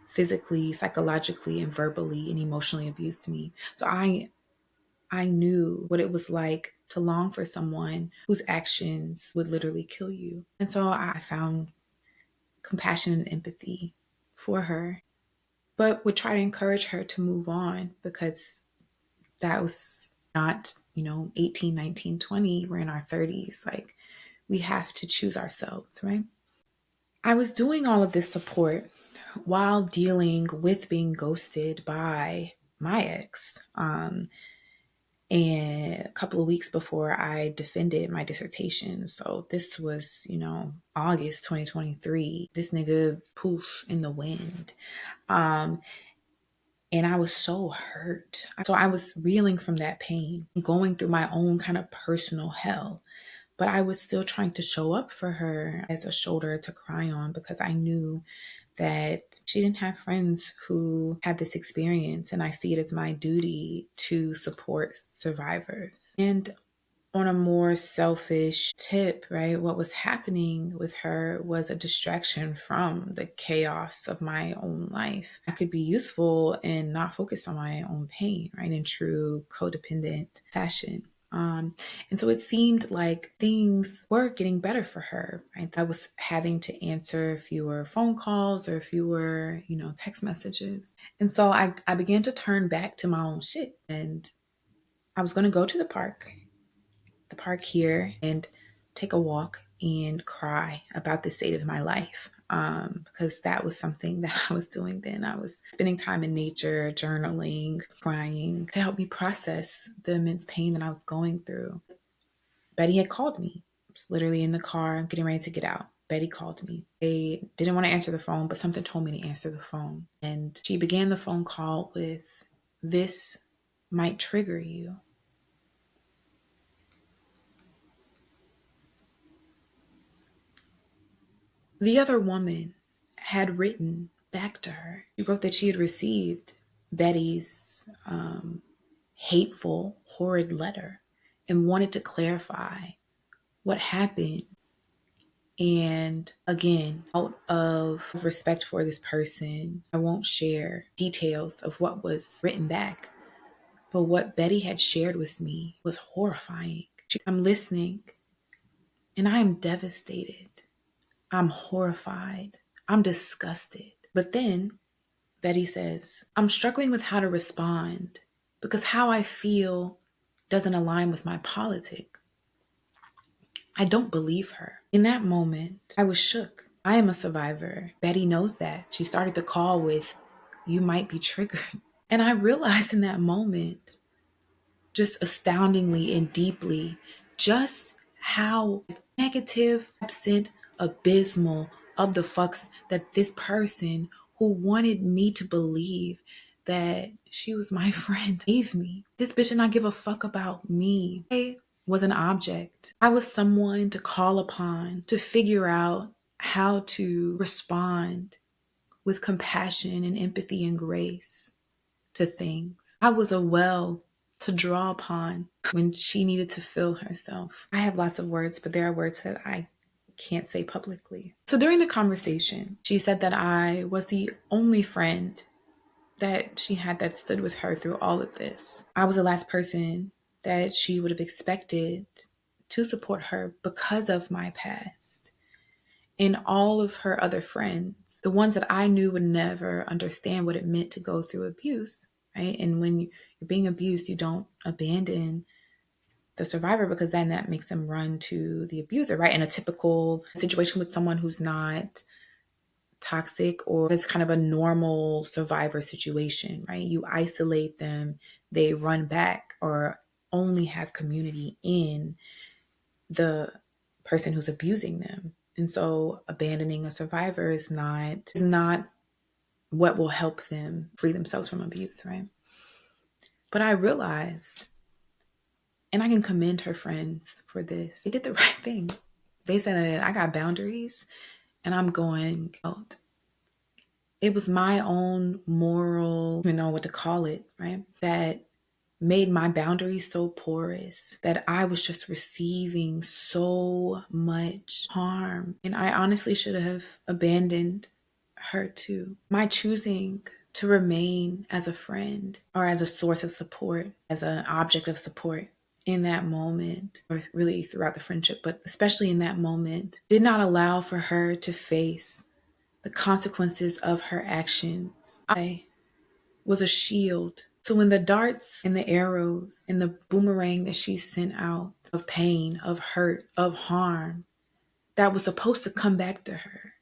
physically, psychologically, and verbally and emotionally abused me. So I knew what it was like to long for someone whose actions would literally kill you. And so I found compassion and empathy for her, but would try to encourage her to move on because that was not, 18, 19, 20. We're in our 30s. Like, we have to choose ourselves, right? I was doing all of this support while dealing with being ghosted by my ex. And a couple of weeks before I defended my dissertation. So this was, August 2023. This nigga poof in the wind. And I was so hurt. So I was reeling from that pain, going through my own kind of personal hell. But I was still trying to show up for her as a shoulder to cry on because I knew that she didn't have friends who had this experience, and I see it as my duty to support survivors. And on a more selfish tip, right, what was happening with her was a distraction from the chaos of my own life. I could be useful and not focus on my own pain, right, in true codependent fashion. And so it seemed like things were getting better for her, right? I was having to answer fewer phone calls or fewer, text messages. And so I began to turn back to my own shit. And I was going to go to the park here, and take a walk and cry about the state of my life. Because that was something that I was doing then. I was spending time in nature, journaling, crying to help me process the immense pain that I was going through. Betty had called me. I was literally in the car, getting ready to get out. Betty called me. They didn't want to answer the phone, but something told me to answer the phone. And she began the phone call with, "This might trigger you." The other woman had written back to her. She wrote that she had received Betty's hateful, horrid letter and wanted to clarify what happened. And again, out of respect for this person, I won't share details of what was written back. But what Betty had shared with me was horrifying. I'm listening and I am devastated. I'm horrified. I'm disgusted. But then Betty says, "I'm struggling with how to respond because how I feel doesn't align with my politic." I don't believe her. In that moment, I was shook. I am a survivor. Betty knows that. She started the call with, "You might be triggered." And I realized in that moment, just astoundingly and deeply, just how negative, absent, abysmal of the fucks that this person who wanted me to believe that she was my friend gave me. This bitch did not give a fuck about me. I was an object. I was someone to call upon to figure out how to respond with compassion and empathy and grace to things. I was a well to draw upon when she needed to fill herself. I have lots of words, but there are words that I can't say publicly. So during the conversation, she said that I was the only friend that she had that stood with her through all of this. I was the last person that she would have expected to support her because of my past. And all of her other friends, the ones that I knew would never understand what it meant to go through abuse, right? And when you're being abused, you don't abandon the survivor because then that makes them run to the abuser, right? In a typical situation with someone who's not toxic or it's kind of a normal survivor situation, right? You isolate them, they run back or only have community in the person who's abusing them. And so abandoning a survivor is not what will help them free themselves from abuse, right? But I realized, and I can commend her friends for this, they did the right thing. They said, "I got boundaries and I'm going out." It was my own moral, what to call it, right? That made my boundaries so porous that I was just receiving so much harm. And I honestly should have abandoned her too. My choosing to remain as a friend or as a source of support, as an object of support in that moment, or really throughout the friendship, but especially in that moment, did not allow for her to face the consequences of her actions. I was a shield. So when the darts and the arrows and the boomerang that she sent out of pain, of hurt, of harm, that was supposed to come back to her,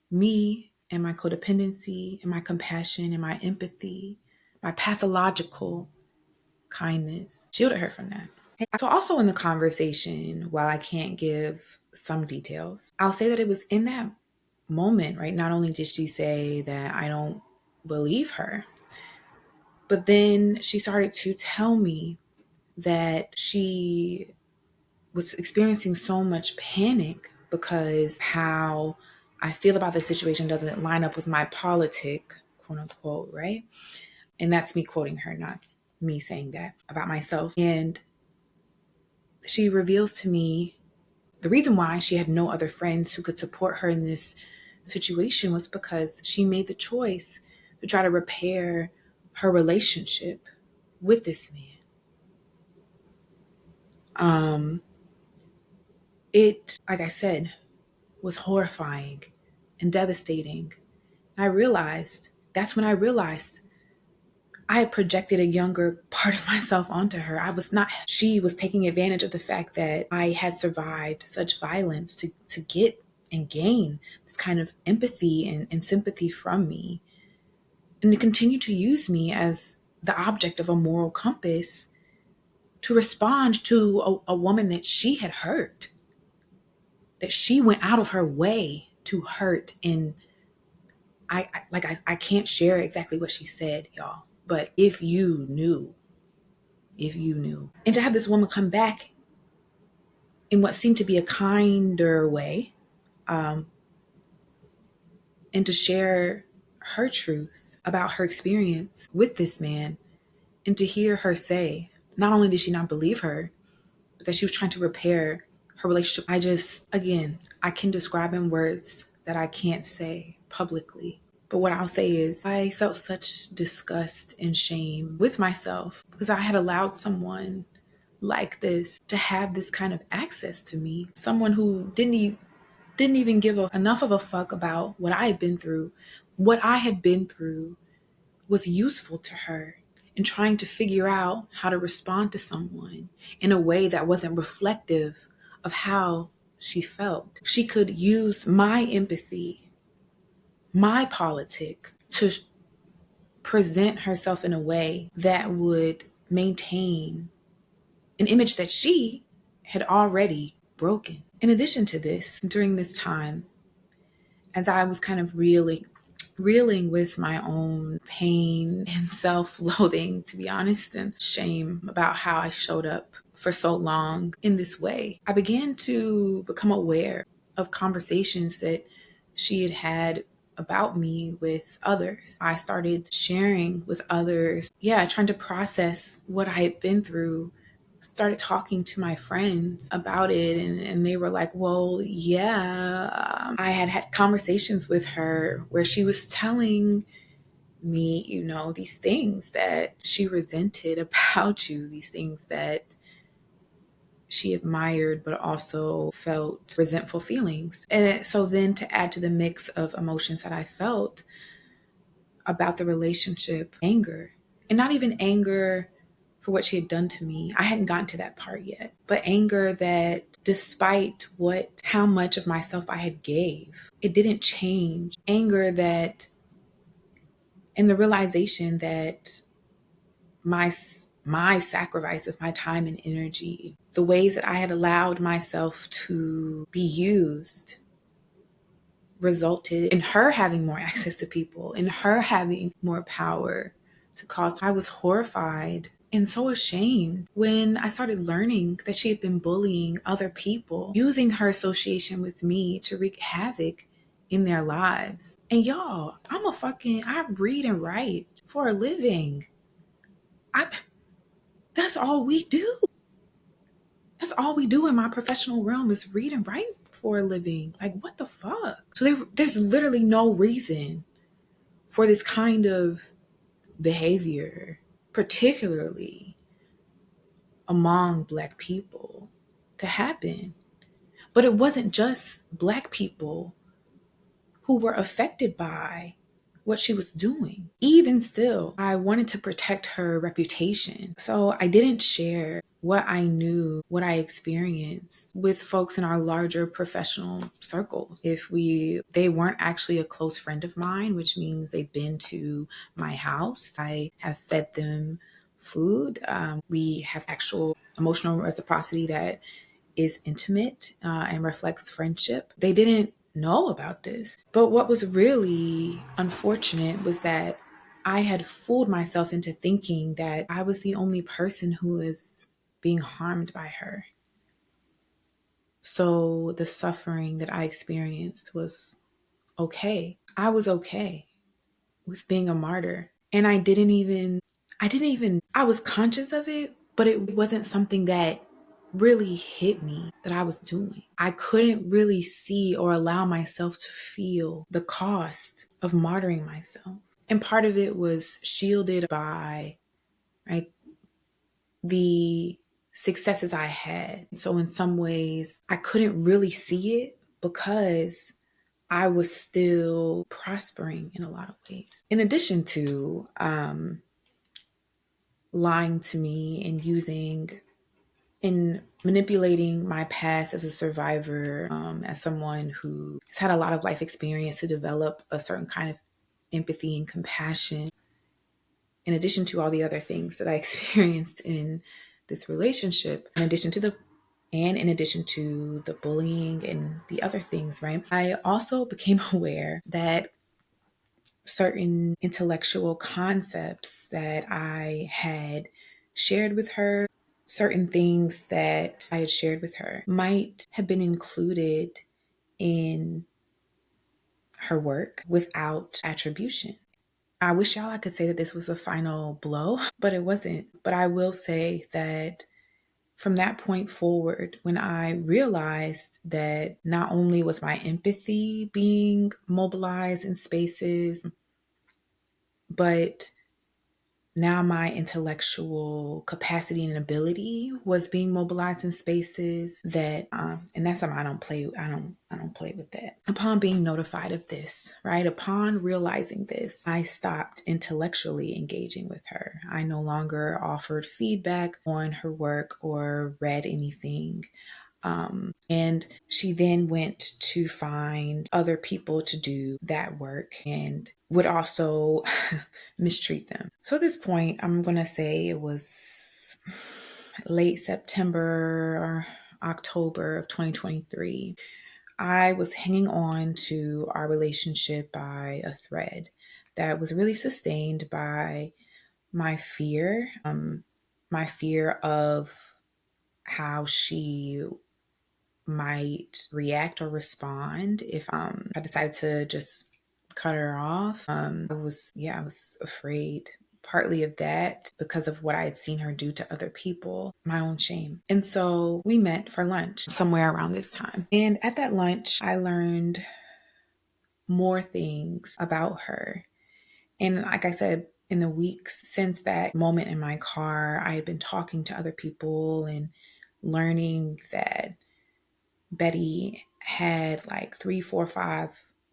me and my codependency and my compassion and my empathy, my pathological kindness shielded her from that. So also in the conversation, while I can't give some details, I'll say that it was in that moment, right? Not only did she say that I don't believe her, but then she started to tell me that she was experiencing so much panic because how I feel about the situation doesn't line up with my politic, quote unquote, right? And that's me quoting her, not me saying that about myself. And she reveals to me the reason why she had no other friends who could support her in this situation was because she made the choice to try to repair her relationship with this man. It, like I said, was horrifying and devastating. That's when I realized I had projected a younger part of myself onto her. She was taking advantage of the fact that I had survived such violence to get and gain this kind of empathy and sympathy from me, and to continue to use me as the object of a moral compass to respond to a woman that she had hurt, that she went out of her way to hurt. And I can't share exactly what she said, y'all, but if you knew. And to have this woman come back in what seemed to be a kinder way, and to share her truth about her experience with this man, and to hear her say, not only did she not believe her, but that she was trying to repair her relationship. Again, I can describe in words that I can't say publicly. But what I'll say is I felt such disgust and shame with myself because I had allowed someone like this to have this kind of access to me. Someone who didn't even give enough of a fuck about what I had been through. What I had been through was useful to her in trying to figure out how to respond to someone in a way that wasn't reflective of how she felt. She could use my empathy, my politic, to present herself in a way that would maintain an image that she had already broken. In addition to this, during this time, as I was kind of reeling with my own pain and self-loathing, to be honest, and shame about how I showed up for so long in this way, I began to become aware of conversations that she had had about me with others. I started sharing with others, trying to process what I had been through. Started talking to my friends about it, and they were like, well, I had conversations with her where she was telling me, these things that she resented about you, these things that she admired but also felt resentful feelings. And so then, to add to the mix of emotions that I felt about the relationship, anger, and not even anger for what she had done to me. I hadn't gotten to that part yet, but anger that despite how much of myself I had gave, it didn't change. Anger that, and the realization that my sacrifice of my time and energy, the ways that I had allowed myself to be used, resulted in her having more access to people, in her having more power to cause. I was horrified and so ashamed when I started learning that she had been bullying other people, using her association with me to wreak havoc in their lives. And y'all, I read and write for a living. That's all we do. That's all we do in my professional realm is read and write for a living. Like, what the fuck? So there's literally no reason for this kind of behavior, particularly among Black people, to happen. But it wasn't just Black people who were affected by what she was doing. Even still, I wanted to protect her reputation. So I didn't share what I knew, what I experienced with folks in our larger professional circles. They weren't actually a close friend of mine, which means they've been to my house. I have fed them food. We have actual emotional reciprocity that is intimate and reflects friendship. They didn't know about this. But what was really unfortunate was that I had fooled myself into thinking that I was the only person who was being harmed by her. So the suffering that I experienced was okay. I was okay with being a martyr. And I was conscious of it, but it wasn't something that really hit me that I was doing. I couldn't really see or allow myself to feel the cost of martyring myself. And part of it was shielded by, right, the successes I had. So in some ways, I couldn't really see it because I was still prospering in a lot of ways. In addition to lying to me and manipulating my past as a survivor, as someone who has had a lot of life experience to develop a certain kind of empathy and compassion, in addition to all the other things that I experienced in this relationship, in addition to the bullying and the other things, right? I also became aware that certain intellectual concepts that I had shared with her, certain things that I had shared with her might have been included in her work without attribution. I wish y'all I could say that this was the final blow, but it wasn't. But I will say that from that point forward, when I realized that not only was my empathy being mobilized in spaces, but now my intellectual capacity and ability was being mobilized in spaces that and that's something I don't play with that. Upon being notified of this, right, upon realizing this, I stopped intellectually engaging with her. I no longer offered feedback on her work or read anything. And she then went to find other people to do that work and would also mistreat them. So at this point, I'm going to say it was late September or October of 2023. I was hanging on to our relationship by a thread that was really sustained by my fear of how she might react or respond if I decided to just cut her off. I was afraid partly of that because of what I had seen her do to other people, my own shame. And so we met for lunch somewhere around this time. And at that lunch, I learned more things about her. And like I said, in the weeks since that moment in my car, I had been talking to other people and learning that Betty had like 3, 4, 5,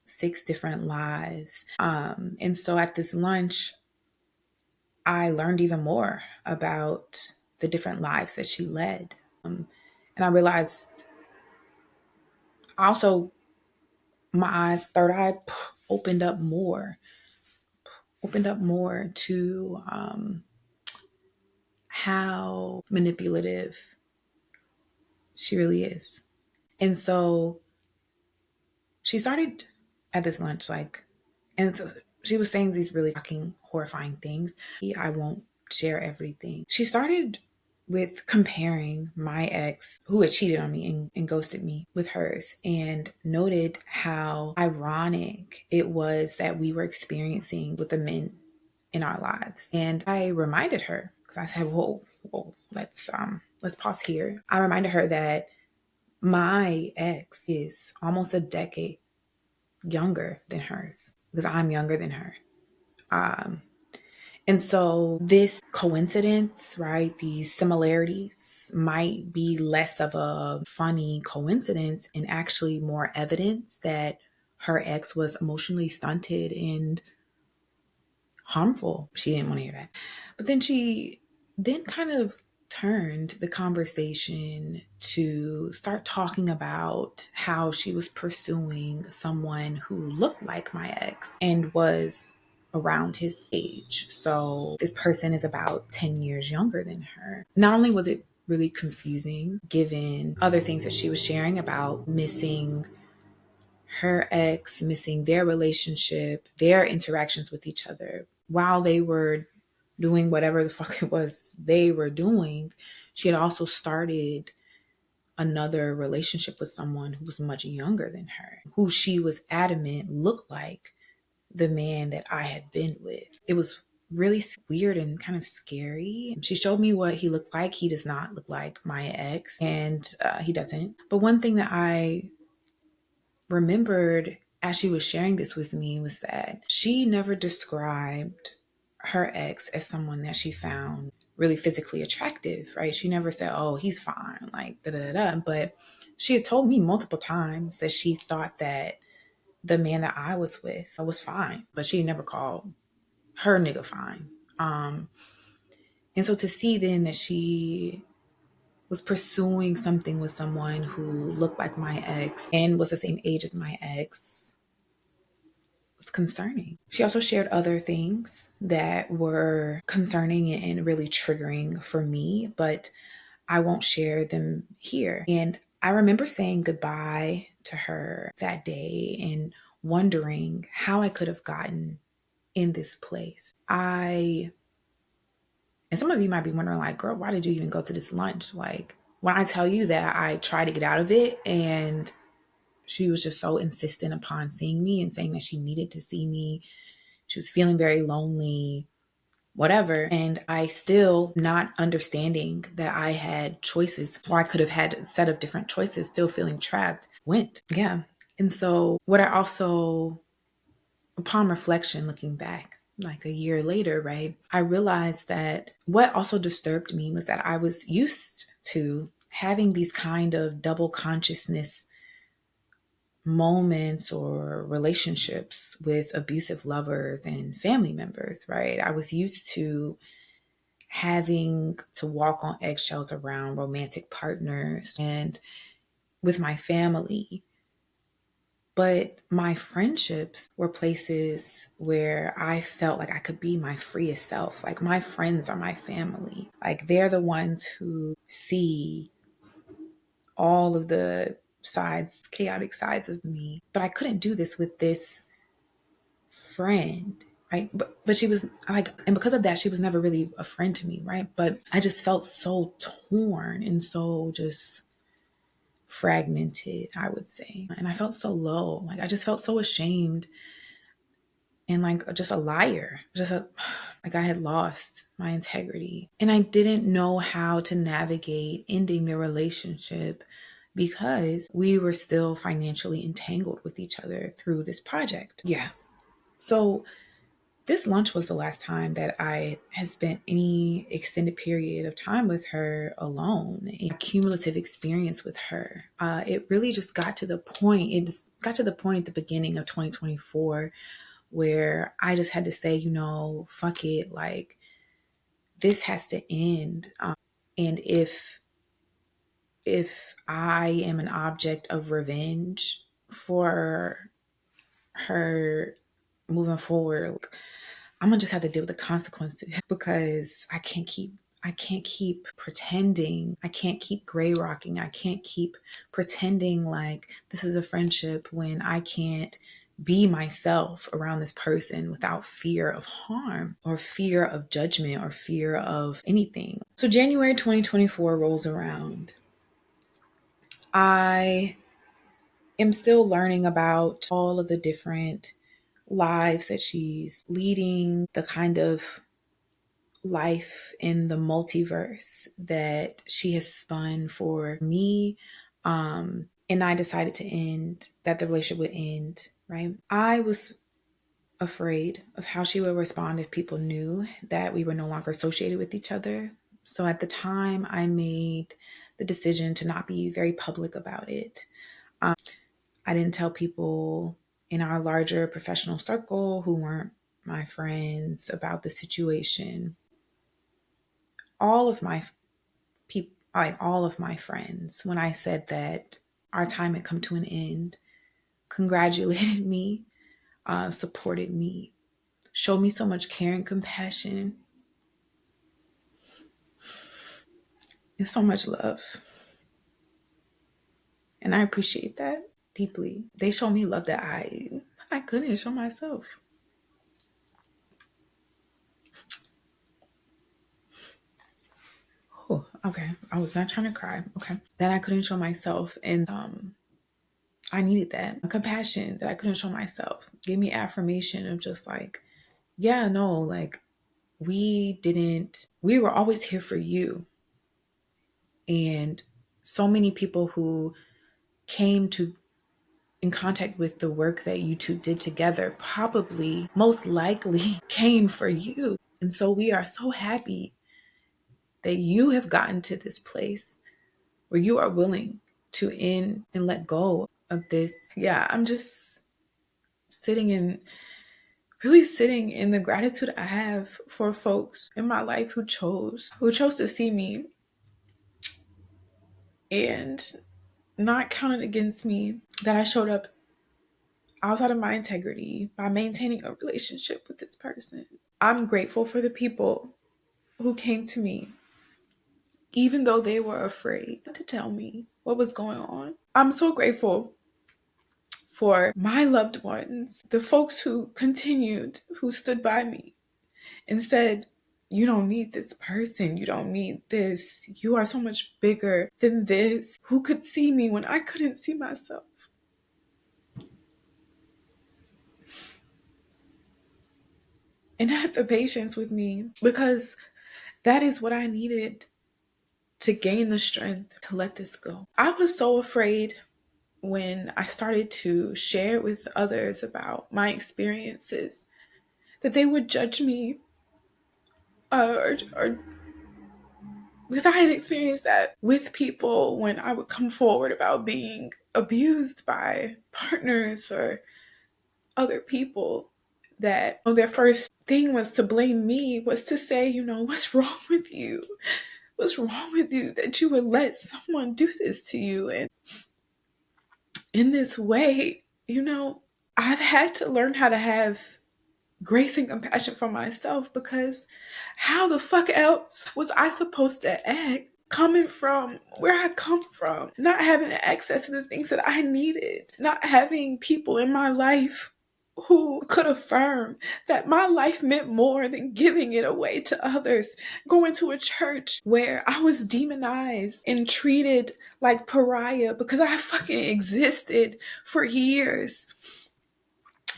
6 different lives. And so at this lunch, I learned even more about the different lives that she led. And I realized also my eyes, third eye, opened up more to how manipulative she really is. And so she started at this lunch, and so she was saying these really shocking, horrifying things. I won't share everything. She started with comparing my ex, who had cheated on me and ghosted me, with hers, and noted how ironic it was that we were experiencing with the men in our lives. And I reminded her, because I said, whoa, let's pause here. I reminded her that my ex is almost a decade younger than hers because I'm younger than her. And so this coincidence, right, these similarities might be less of a funny coincidence and actually more evidence that her ex was emotionally stunted and harmful. She didn't want to hear that. But then she kind of turned the conversation to start talking about how she was pursuing someone who looked like my ex and was around his age. So this person is about 10 years younger than her. Not only was it really confusing given other things that she was sharing about missing her ex, missing their relationship, their interactions with each other while they were doing whatever the fuck it was they were doing, she had also started another relationship with someone who was much younger than her, who she was adamant looked like the man that I had been with. It was really weird and kind of scary. She showed me what he looked like. He does not look like my ex, and he doesn't. But one thing that I remembered as she was sharing this with me was that she never described her ex as someone that she found really physically attractive, right? She never said, oh, he's fine, like da da da. But she had told me multiple times that she thought that the man that I was with was fine, but she never called her nigga fine. And so to see then that she was pursuing something with someone who looked like my ex and was the same age as my ex was concerning. She also shared other things that were concerning and really triggering for me, but I won't share them here. And I remember saying goodbye to her that day and wondering how I could have gotten in this place. And some of you might be wondering, like, girl, why did you even go to this lunch? Like, when I tell you that I tried to get out of it and she was just so insistent upon seeing me and saying that she needed to see me, she was feeling very lonely, whatever. And I still not understanding that I had choices, or I could have had a set of different choices, still feeling trapped, went. Yeah. And so what I also, upon reflection, looking back, like a year later, right, I realized that what also disturbed me was that I was used to having these kind of double consciousness moments or relationships with abusive lovers and family members, right? I was used to having to walk on eggshells around romantic partners and with my family. But my friendships were places where I felt like I could be my freest self. Like my friends are my family. Like they're the ones who see all of the sides, chaotic sides of me. But I couldn't do this with this friend, right? But she was like, and because of that, she was never really a friend to me, right? But I just felt so torn and so just fragmented, I would say. And I felt so low. Like I just felt so ashamed and like just a liar, like I had lost my integrity. And I didn't know how to navigate ending the relationship because we were still financially entangled with each other through this project. Yeah. So this lunch was the last time that I had spent any extended period of time with her alone, a cumulative experience with her. It really just got to the point, it just got to the point at the beginning of 2024 where I just had to say, fuck it, like this has to end. And if I am an object of revenge for her moving forward, like, I'm gonna just have to deal with the consequences because I can't keep pretending. I can't keep gray rocking. I can't keep pretending like this is a friendship when I can't be myself around this person without fear of harm or fear of judgment or fear of anything. So January 2024 rolls around. I am still learning about all of the different lives that she's leading, the kind of life in the multiverse that she has spun for me. And I decided to end, that the relationship would end, right? I was afraid of how she would respond if people knew that we were no longer associated with each other. So at the time, I made the decision to not be very public about it. I didn't tell people in our larger professional circle who weren't my friends about the situation. All of my people, like all of my friends, when I said that our time had come to an end, congratulated me, supported me, showed me so much care and compassion, and so much love. And I appreciate that deeply. They show me love that I couldn't show myself. Okay, I was not trying to cry. Okay. That I couldn't show myself. And I needed that. Compassion that I couldn't show myself. Gave me affirmation of just like, yeah, no, like we were always here for you. And so many people who came to in contact with the work that you two did together probably most likely came for you. And so we are so happy that you have gotten to this place where you are willing to end and let go of this. Yeah, I'm just sitting in the gratitude I have for folks in my life who chose to see me and not count it against me that I showed up outside of my integrity by maintaining a relationship with this person. I'm grateful for the people who came to me, even though they were afraid to tell me what was going on. I'm so grateful for my loved ones, the folks who continued, who stood by me and said, you don't need this person. You don't need this. You are so much bigger than this. Who could see me when I couldn't see myself? And had the patience with me because that is what I needed to gain the strength to let this go. I was so afraid when I started to share with others about my experiences that they would judge me or because I had experienced that with people when I would come forward about being abused by partners or other people, that their first thing was to blame me, was to say, what's wrong with you? What's wrong with you that you would let someone do this to you? And in this way, I've had to learn how to have grace and compassion for myself, because how the fuck else was I supposed to act coming from where I come from, not having access to the things that I needed, not having people in my life who could affirm that my life meant more than giving it away to others, going to a church where I was demonized and treated like pariah because I fucking existed for years,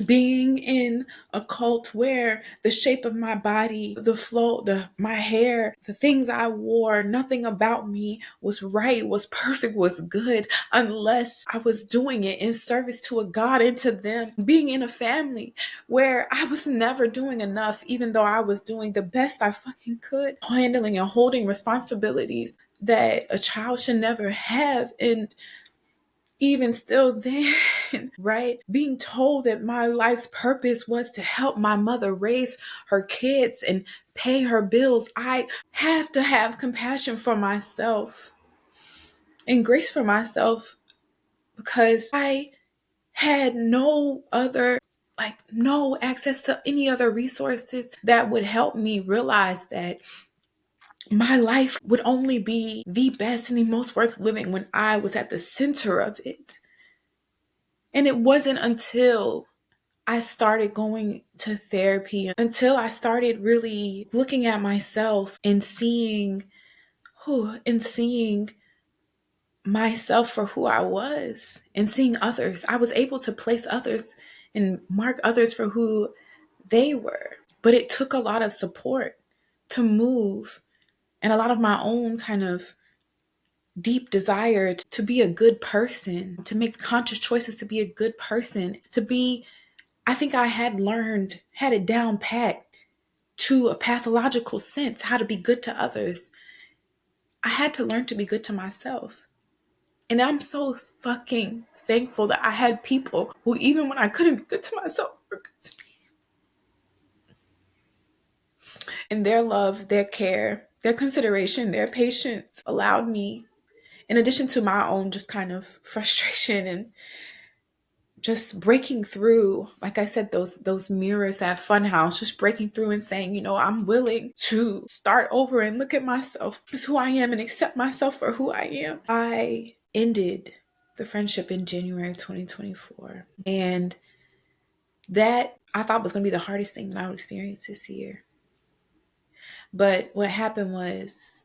being in a cult where the shape of my body, the flow, my hair, the things I wore, nothing about me was right, was perfect, was good, unless I was doing it in service to a God and to them. Being in a family where I was never doing enough, even though I was doing the best I fucking could, handling and holding responsibilities that a child should never have. And even still then, right? Being told that my life's purpose was to help my mother raise her kids and pay her bills. I have to have compassion for myself and grace for myself, because I had no access to any other resources that would help me realize that my life would only be the best and the most worth living when I was at the center of it. And it wasn't until I started going to therapy, until I started really looking at myself and seeing myself for who I was, and seeing others. I was able to place others and mark others for who they were. But it took a lot of support to move, and a lot of my own kind of deep desire to be a good person, to make conscious choices to be a good person, I think I had it down pat to a pathological sense, how to be good to others. I had to learn to be good to myself. And I'm so fucking thankful that I had people who, even when I couldn't be good to myself, were good to me. And their love, their care, their consideration, their patience allowed me, in addition to my own just kind of frustration and just breaking through, like I said, those mirrors at Funhouse, just breaking through and saying, I'm willing to start over and look at myself as who I am and accept myself for who I am. I ended the friendship in January of 2024. And that I thought was going to be the hardest thing that I would experience this year. But what happened was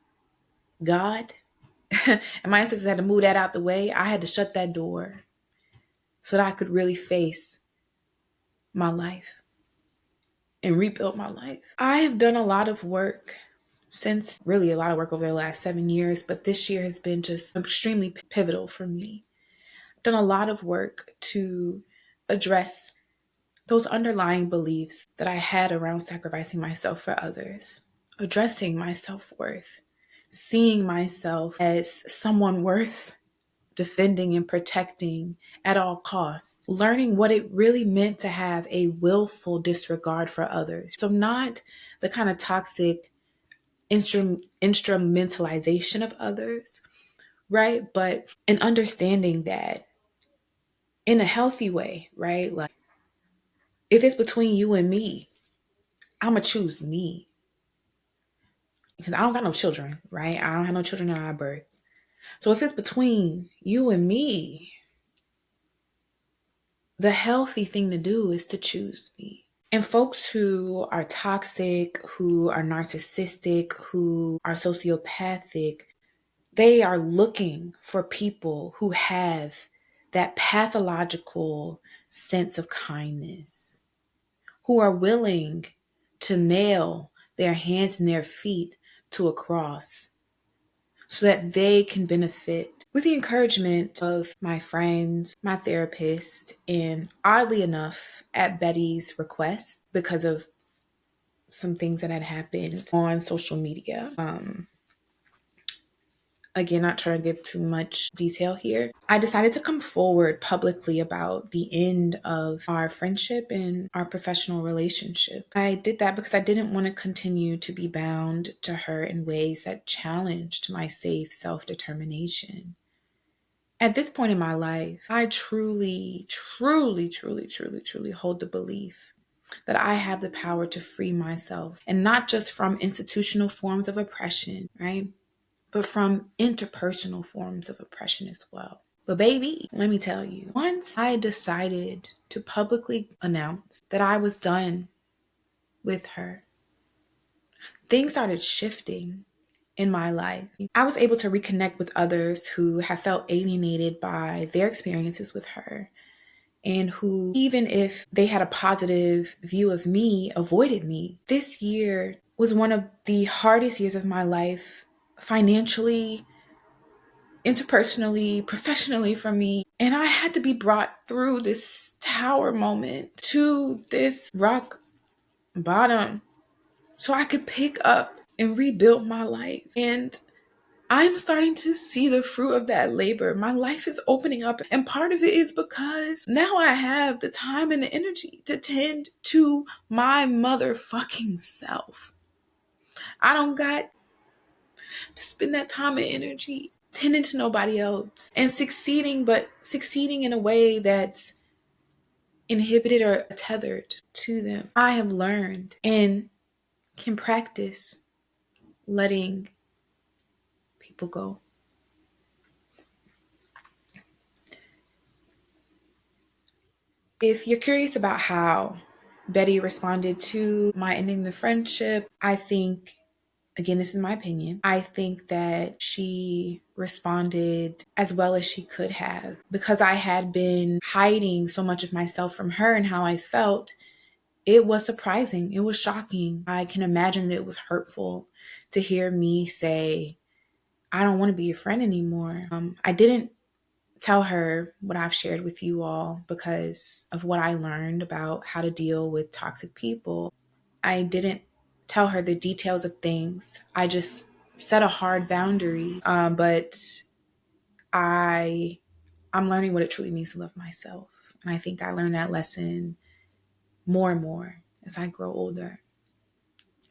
God and my ancestors had to move that out the way. I had to shut that door so that I could really face my life and rebuild my life. I have done a lot of work since, really a lot of work over the last 7 years, but this year has been just extremely pivotal for me. I've done a lot of work to address those underlying beliefs that I had around sacrificing myself for others, addressing my self-worth, seeing myself as someone worth defending and protecting at all costs, learning what it really meant to have a willful disregard for others. So not the kind of toxic instrumentalization of others, right? But an understanding that in a healthy way, right? Like if it's between you and me, I'm gonna choose me because I don't got no children, right? I don't have no children at our birth. So if it's between you and me, the healthy thing to do is to choose me. And folks who are toxic, who are narcissistic, who are sociopathic, they are looking for people who have that pathological sense of kindness, who are willing to nail their hands and their feet to a cross so that they can benefit. With the encouragement of my friends, my therapist, and oddly enough, at Betty's request, because of some things that had happened on social media. Again, not trying to give too much detail here. I decided to come forward publicly about the end of our friendship and our professional relationship. I did that because I didn't want to continue to be bound to her in ways that challenged my safe self-determination. At this point in my life, I truly, truly, truly, truly, truly hold the belief that I have the power to free myself, and not just from institutional forms of oppression, right? But from interpersonal forms of oppression as well. But baby, let me tell you, once I decided to publicly announce that I was done with her, things started shifting in my life. I was able to reconnect with others who have felt alienated by their experiences with her, and who, even if they had a positive view of me, avoided me. This year was one of the hardest years of my life, financially, interpersonally, professionally for me. And I had to be brought through this tower moment to this rock bottom so I could pick up and rebuild my life. And I'm starting to see the fruit of that labor. My life is opening up. And part of it is because now I have the time and the energy to tend to my motherfucking self. I don't got to spend that time and energy tending to nobody else and succeeding, but succeeding in a way that's inhibited or tethered to them. I have learned and can practice letting people go. If you're curious about how Betty responded to my ending the friendship, I think, again, this is my opinion, I think that she responded as well as she could have. Because I had been hiding so much of myself from her and how I felt, it was surprising. It was shocking. I can imagine that it was hurtful to hear me say, I don't want to be your friend anymore. I didn't tell her what I've shared with you all because of what I learned about how to deal with toxic people. I didn't tell her the details of things. I just set a hard boundary. But I'm learning what it truly means to love myself. And I think I learned that lesson more and more as I grow older.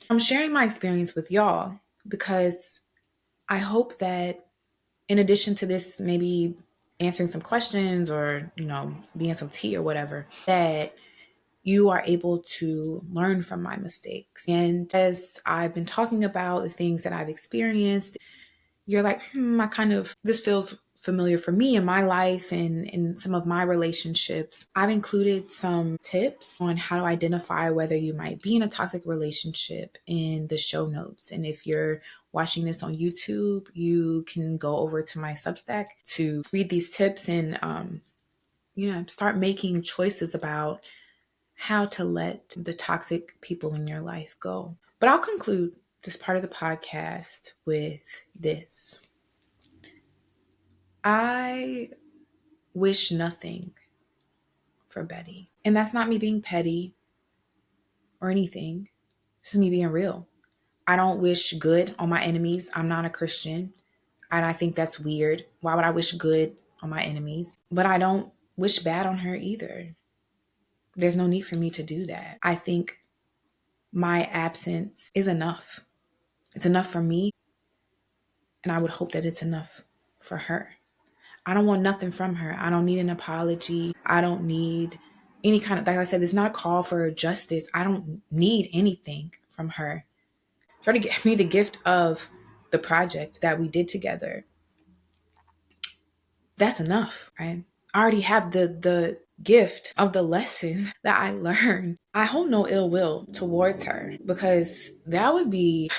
I'm sharing my experience with y'all because I hope that in addition to this, maybe answering some questions or, being some tea or whatever, that you are able to learn from my mistakes. And as I've been talking about the things that I've experienced, you're like, this feels familiar for me in my life and in some of my relationships. I've included some tips on how to identify whether you might be in a toxic relationship in the show notes. And if you're watching this on YouTube, you can go over to my Substack to read these tips and, start making choices about how to let the toxic people in your life go. But I'll conclude this part of the podcast with this. I wish nothing for Betty. And that's not me being petty or anything. It's just me being real. I don't wish good on my enemies. I'm not a Christian. And I think that's weird. Why would I wish good on my enemies? But I don't wish bad on her either. There's no need for me to do that. I think my absence is enough. It's enough for me. And I would hope that it's enough for her. I don't want nothing from her. I don't need an apology. I don't need any kind of, like I said, it's not a call for justice. I don't need anything from her. Try to give me the gift of the project that we did together. That's enough, right? I already have the gift of the lesson that I learned. I hold no ill will towards her because that would be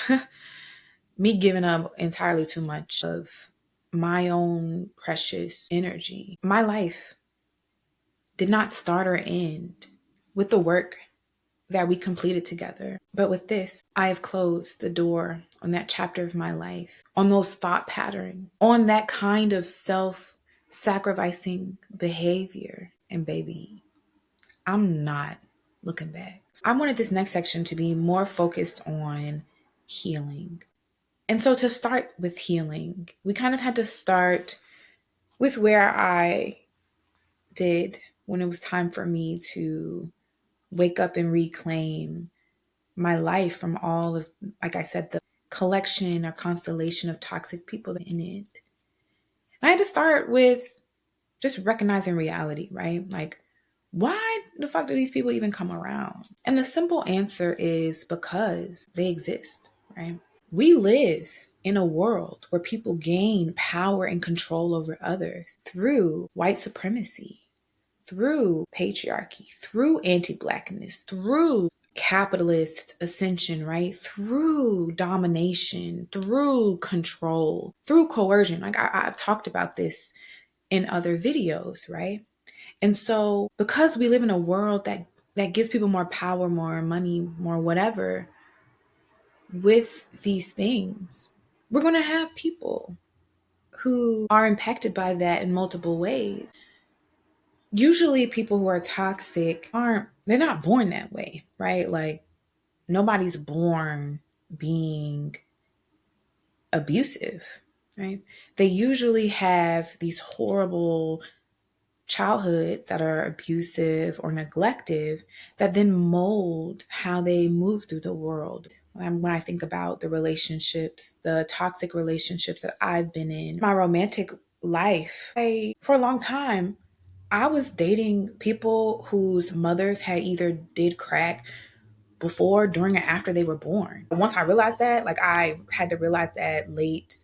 me giving up entirely too much of my own precious energy. My life did not start or end with the work that we completed together. But with this, I have closed the door on that chapter of my life, on those thought patterns, on that kind of self-sacrificing behavior. And baby, I'm not looking back. I wanted this next section to be more focused on healing. And so to start with healing, we kind of had to start with where I did when it was time for me to wake up and reclaim my life from all of, like I said, the collection or constellation of toxic people in it. And I had to start with just recognizing reality, right? Like, why the fuck do these people even come around? And the simple answer is because they exist, right? We live in a world where people gain power and control over others through white supremacy, through patriarchy, through anti-Blackness, through capitalist ascension, right? Through domination, through control, through coercion. Like I've talked about this in other videos, right? And so because we live in a world that gives people more power, more money, more whatever, with these things, we're going to have people who are impacted by that in multiple ways. Usually people who are toxic they're not born that way, right? Like nobody's born being abusive, right? They usually have these horrible childhoods that are abusive or neglective that then mold how they move through the world. When I think about the relationships, the toxic relationships that I've been in, my romantic life, for a long time, I was dating people whose mothers had either did crack before, during, or after they were born. Once I realized that, like I had to realize that late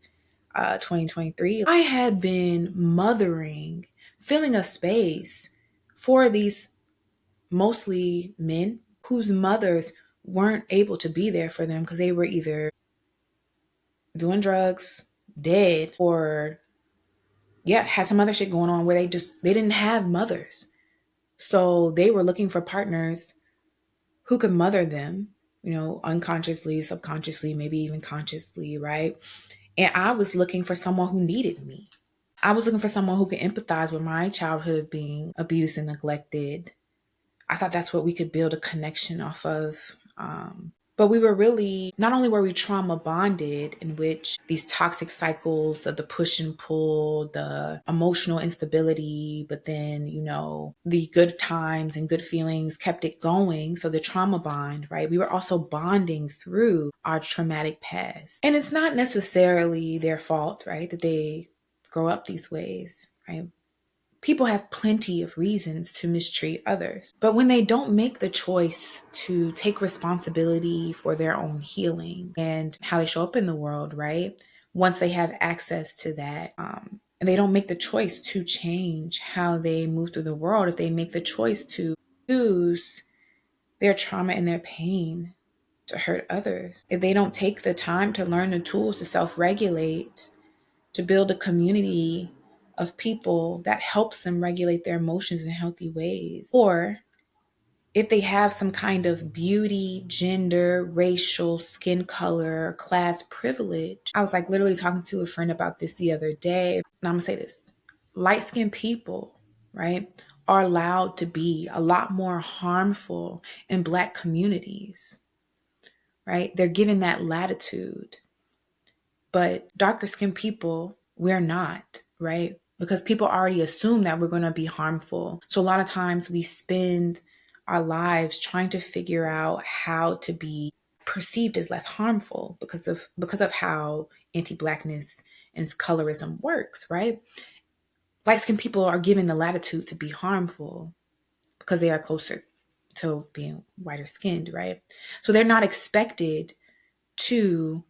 2023, I had been mothering, filling a space for these mostly men whose mothers weren't able to be there for them because they were either doing drugs, dead, or had some other shit going on where they didn't have mothers. So they were looking for partners who could mother them, unconsciously, subconsciously, maybe even consciously, right? And I was looking for someone who needed me. I was looking for someone who could empathize with my childhood being abused and neglected. I thought that's what we could build a connection off of. But we were really, not only were we trauma bonded, in which these toxic cycles of the push and pull, the emotional instability, but then, the good times and good feelings kept it going. So the trauma bond, right? We were also bonding through our traumatic past. And it's not necessarily their fault, right? That they grow up these ways, right? People have plenty of reasons to mistreat others. But when they don't make the choice to take responsibility for their own healing and how they show up in the world, right? Once they have access to that, and they don't make the choice to change how they move through the world, if they make the choice to use their trauma and their pain to hurt others. If they don't take the time to learn the tools to self-regulate, to build a community of people that helps them regulate their emotions in healthy ways, or if they have some kind of beauty, gender, racial, skin color, class privilege. I was like literally talking to a friend about this the other day. And I'm gonna say this: light-skinned people, right, are allowed to be a lot more harmful in Black communities, right? They're given that latitude. But darker skinned people, we're not, right? Because people already assume that we're going to be harmful. So a lot of times we spend our lives trying to figure out how to be perceived as less harmful because of how anti-Blackness and colorism works, right? Light skinned people are given the latitude to be harmful because they are closer to being whiter skinned, right? So they're not expected to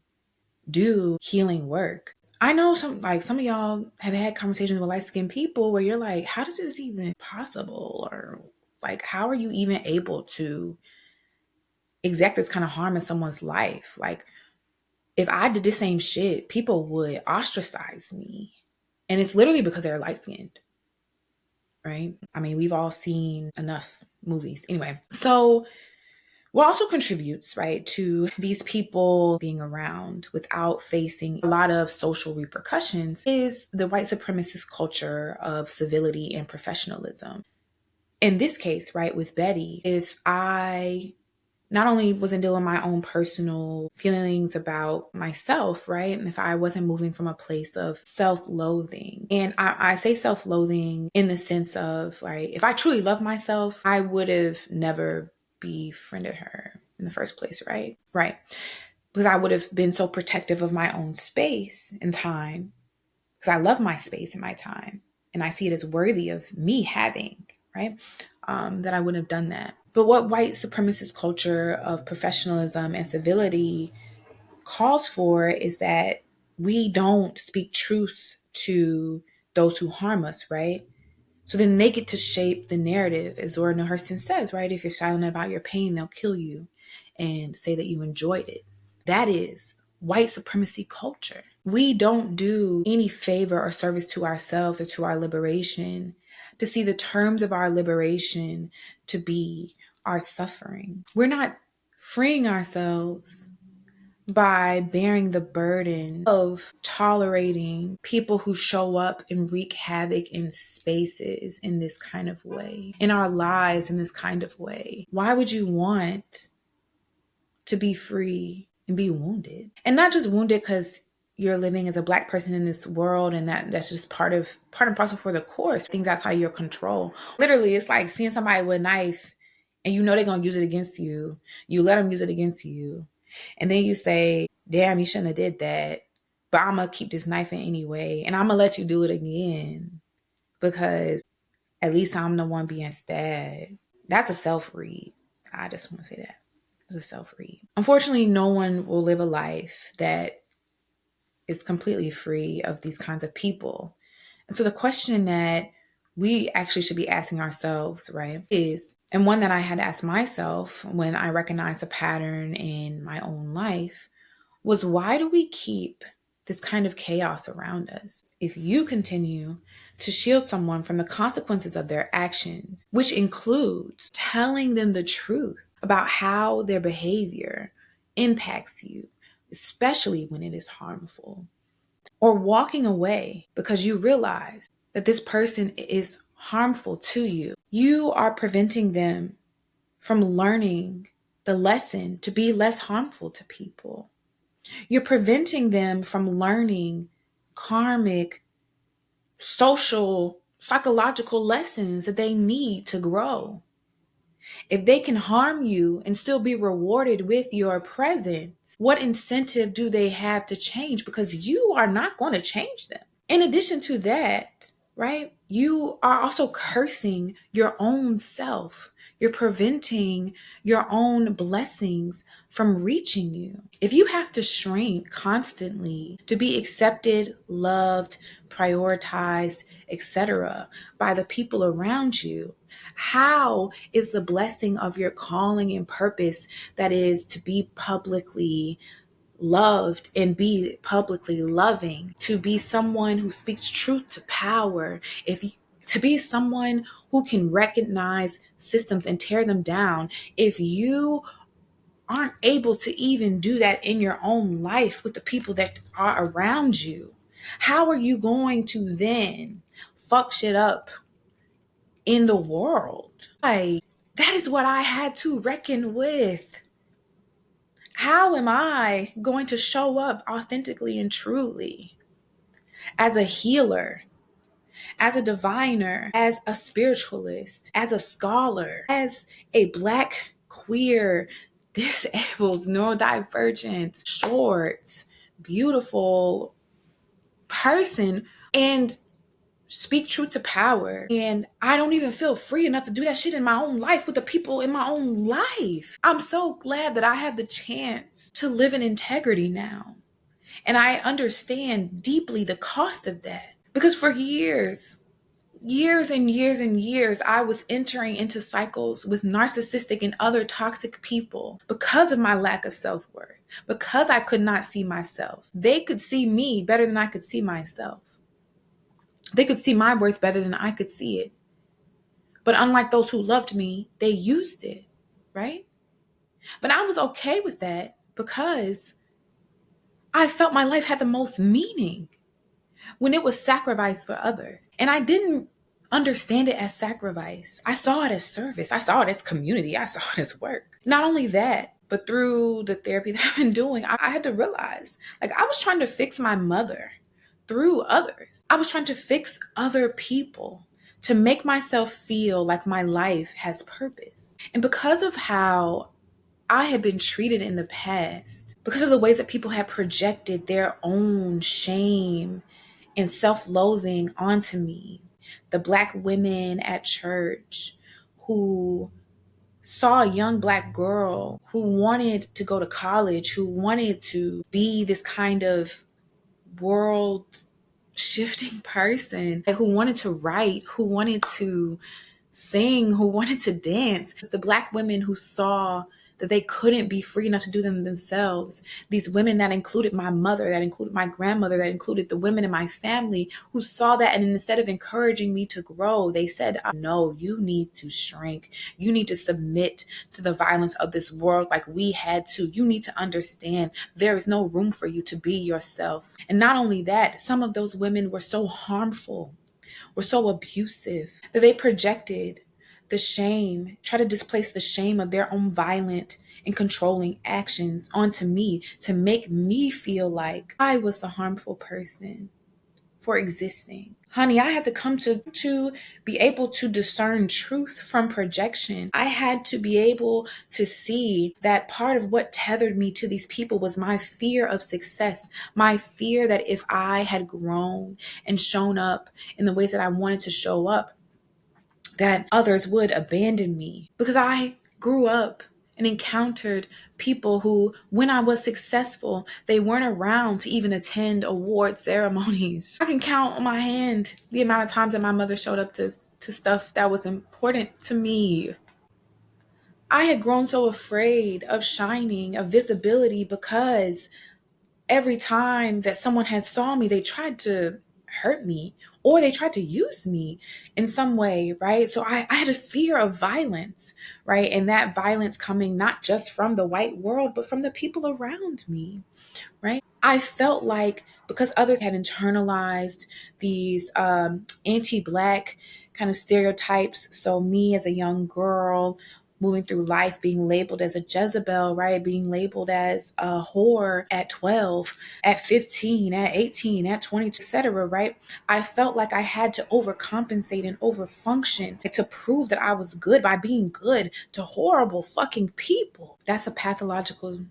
do healing work. I know some of y'all have had conversations with light-skinned people where you're like, how is this even possible? Or like, how are you even able to exact this kind of harm in someone's life? Like, if I did the same shit, people would ostracize me. And it's literally because they're light-skinned, right? I mean, we've all seen enough movies. Anyway, so what also contributes, right, to these people being around without facing a lot of social repercussions is the white supremacist culture of civility and professionalism. In this case, right, with Betty, if I not only wasn't dealing with my own personal feelings about myself, right? And if I wasn't moving from a place of self-loathing, and I say self-loathing in the sense of, right, if I truly love myself, I would have never befriended her in the first place, right? Right. Because I would have been so protective of my own space and time, because I love my space and my time, and I see it as worthy of me having, right? That I wouldn't have done that. But what white supremacist culture of professionalism and civility calls for is that we don't speak truth to those who harm us, right? So then they get to shape the narrative, as Zora Neale Hurston says, right? If you're silent about your pain, they'll kill you and say that you enjoyed it. That is white supremacy culture. We don't do any favor or service to ourselves or to our liberation to see the terms of our liberation to be our suffering. We're not freeing ourselves by bearing the burden of tolerating people who show up and wreak havoc in spaces in this kind of way, in our lives in this kind of way. Why would you want to be free and be wounded? And not just wounded because you're living as a Black person in this world and that's just part and parcel for the course, things outside your control. Literally, it's like seeing somebody with a knife and you know they're going to use it against you. You let them use it against you. And then you say, damn, you shouldn't have did that. But I'm going to keep this knife in anyway. And I'm going to let you do it again because at least I'm the one being stabbed. That's a self-read. I just want to say that. It's a self-read. Unfortunately, no one will live a life that is completely free of these kinds of people. And so the question that we actually should be asking ourselves, right, is, and one that I had to ask myself when I recognized a pattern in my own life, was why do we keep this kind of chaos around us? If you continue to shield someone from the consequences of their actions, which includes telling them the truth about how their behavior impacts you, especially when it is harmful, or walking away because you realize that this person is harmful to you, you are preventing them from learning the lesson to be less harmful to people. You're preventing them from learning karmic, social, psychological lessons that they need to grow. If they can harm you and still be rewarded with your presence, what incentive do they have to change? Because you are not going to change them. In addition to that, right? You are also cursing your own self. You're preventing your own blessings from reaching you. If you have to shrink constantly to be accepted, loved, prioritized, etc., by the people around you, how is the blessing of your calling and purpose, that is to be publicly loved and be publicly loving, to be someone who speaks truth to power, to be someone who can recognize systems and tear them down, if you aren't able to even do that in your own life with the people that are around you, how are you going to then fuck shit up in the world? That is what I had to reckon with. How am I going to show up authentically and truly as a healer, as a diviner, as a spiritualist, as a scholar, as a Black, queer, disabled, neurodivergent, short, beautiful person, and speak truth to power? And I don't even feel free enough to do that shit in my own life with the people in my own life. I'm so glad that I have the chance to live in integrity now. And I understand deeply the cost of that. Because for years and years and years, I was entering into cycles with narcissistic and other toxic people because of my lack of self-worth, because I could not see myself. They could see me better than I could see myself. They could see my worth better than I could see it. But unlike those who loved me, they used it, right? But I was okay with that because I felt my life had the most meaning when it was sacrifice for others. And I didn't understand it as sacrifice. I saw it as service. I saw it as community. I saw it as work. Not only that, but through the therapy that I've been doing, I had to realize, like, I was trying to fix my mother through others. I was trying to fix other people to make myself feel like my life has purpose. And because of how I had been treated in the past, because of the ways that people had projected their own shame and self-loathing onto me, the Black women at church who saw a young Black girl who wanted to go to college, who wanted to be this kind of world shifting person, who wanted to write, who wanted to sing, who wanted to dance. The Black women who saw that they couldn't be free enough to do them themselves. These women that included my mother, that included my grandmother, that included the women in my family who saw that, and instead of encouraging me to grow, they said, no, you need to shrink. You need to submit to the violence of this world like we had to. You need to understand there is no room for you to be yourself. And not only that, some of those women were so harmful, were so abusive, that they projected the shame, try to displace the shame of their own violent and controlling actions onto me to make me feel like I was the harmful person for existing. Honey, I had to come to be able to discern truth from projection. I had to be able to see that part of what tethered me to these people was my fear of success, my fear that if I had grown and shown up in the ways that I wanted to show up, that others would abandon me. Because I grew up and encountered people who, when I was successful, they weren't around to even attend award ceremonies. I can count on my hand the amount of times that my mother showed up to stuff that was important to me. I had grown so afraid of shining, of visibility, because every time that someone had saw me, they tried to hurt me or they tried to use me in some way, right? So I had a fear of violence, right? And that violence coming not just from the white world, but from the people around me, right? I felt like because others had internalized these anti-Black kind of stereotypes, so me as a young girl moving through life being labeled as a Jezebel, right? Being labeled as a whore at 12, at 15, at 18, at 22, etc., right? I felt like I had to overcompensate and overfunction to prove that I was good by being good to horrible fucking people. That's a pathological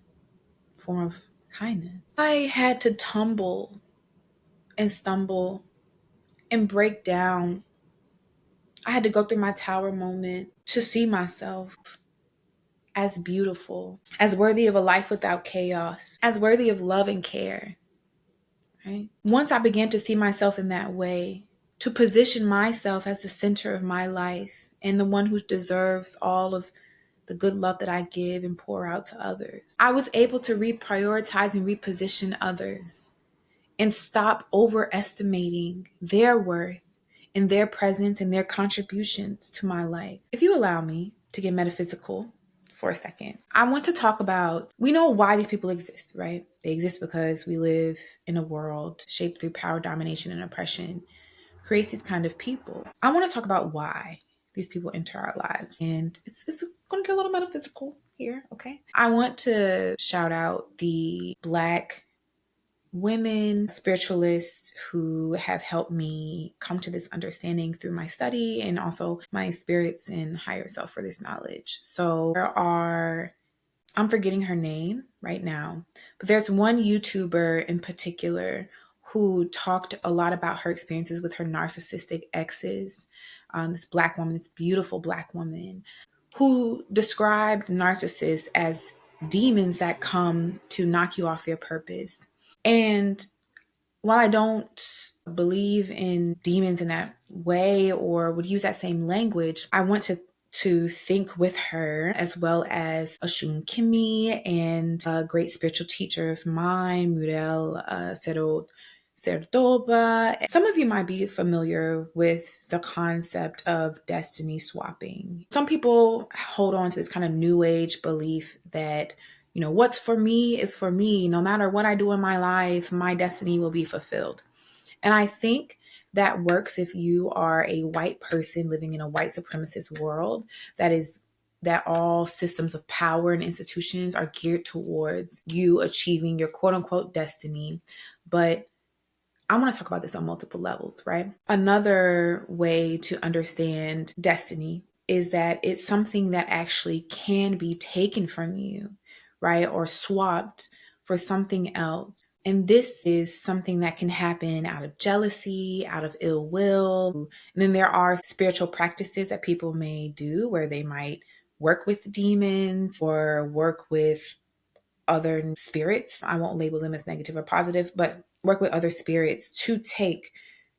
form of kindness. I had to tumble and stumble and break down. I had to go through my tower moment to see myself as beautiful, as worthy of a life without chaos, as worthy of love and care. Right? Once I began to see myself in that way, to position myself as the center of my life and the one who deserves all of the good love that I give and pour out to others, I was able to reprioritize and reposition others and stop overestimating their worth and their presence and their contributions to my life. If you allow me to get metaphysical for a second, I want to talk about, we know why these people exist, right? They exist because we live in a world shaped through power, domination, and oppression, creates these kind of people. I want to talk about why these people enter our lives. And it's going to get a little metaphysical here, okay? I want to shout out the Black women spiritualists who have helped me come to this understanding through my study and also my spirits and higher self for this knowledge. So I'm forgetting her name right now, but there's one YouTuber in particular who talked a lot about her experiences with her narcissistic exes. This Black woman, this beautiful Black woman, who described narcissists as demons that come to knock you off your purpose. And while I don't believe in demons in that way or would use that same language, I want to think with her, as well as Oshun Kimi and a great spiritual teacher of mine, Muriel Cerdoba. Some of you might be familiar with the concept of destiny swapping. Some people hold on to this kind of new age belief that, you know, what's for me is for me. No matter what I do in my life, my destiny will be fulfilled. And I think that works if you are a white person living in a white supremacist world that all systems of power and institutions are geared towards you achieving your quote unquote destiny. But I want to talk about this on multiple levels, right? Another way to understand destiny is that it's something that actually can be taken from you, right? Or swapped for something else. And this is something that can happen out of jealousy, out of ill will. And then there are spiritual practices that people may do where they might work with demons or work with other spirits. I won't label them as negative or positive, but work with other spirits to take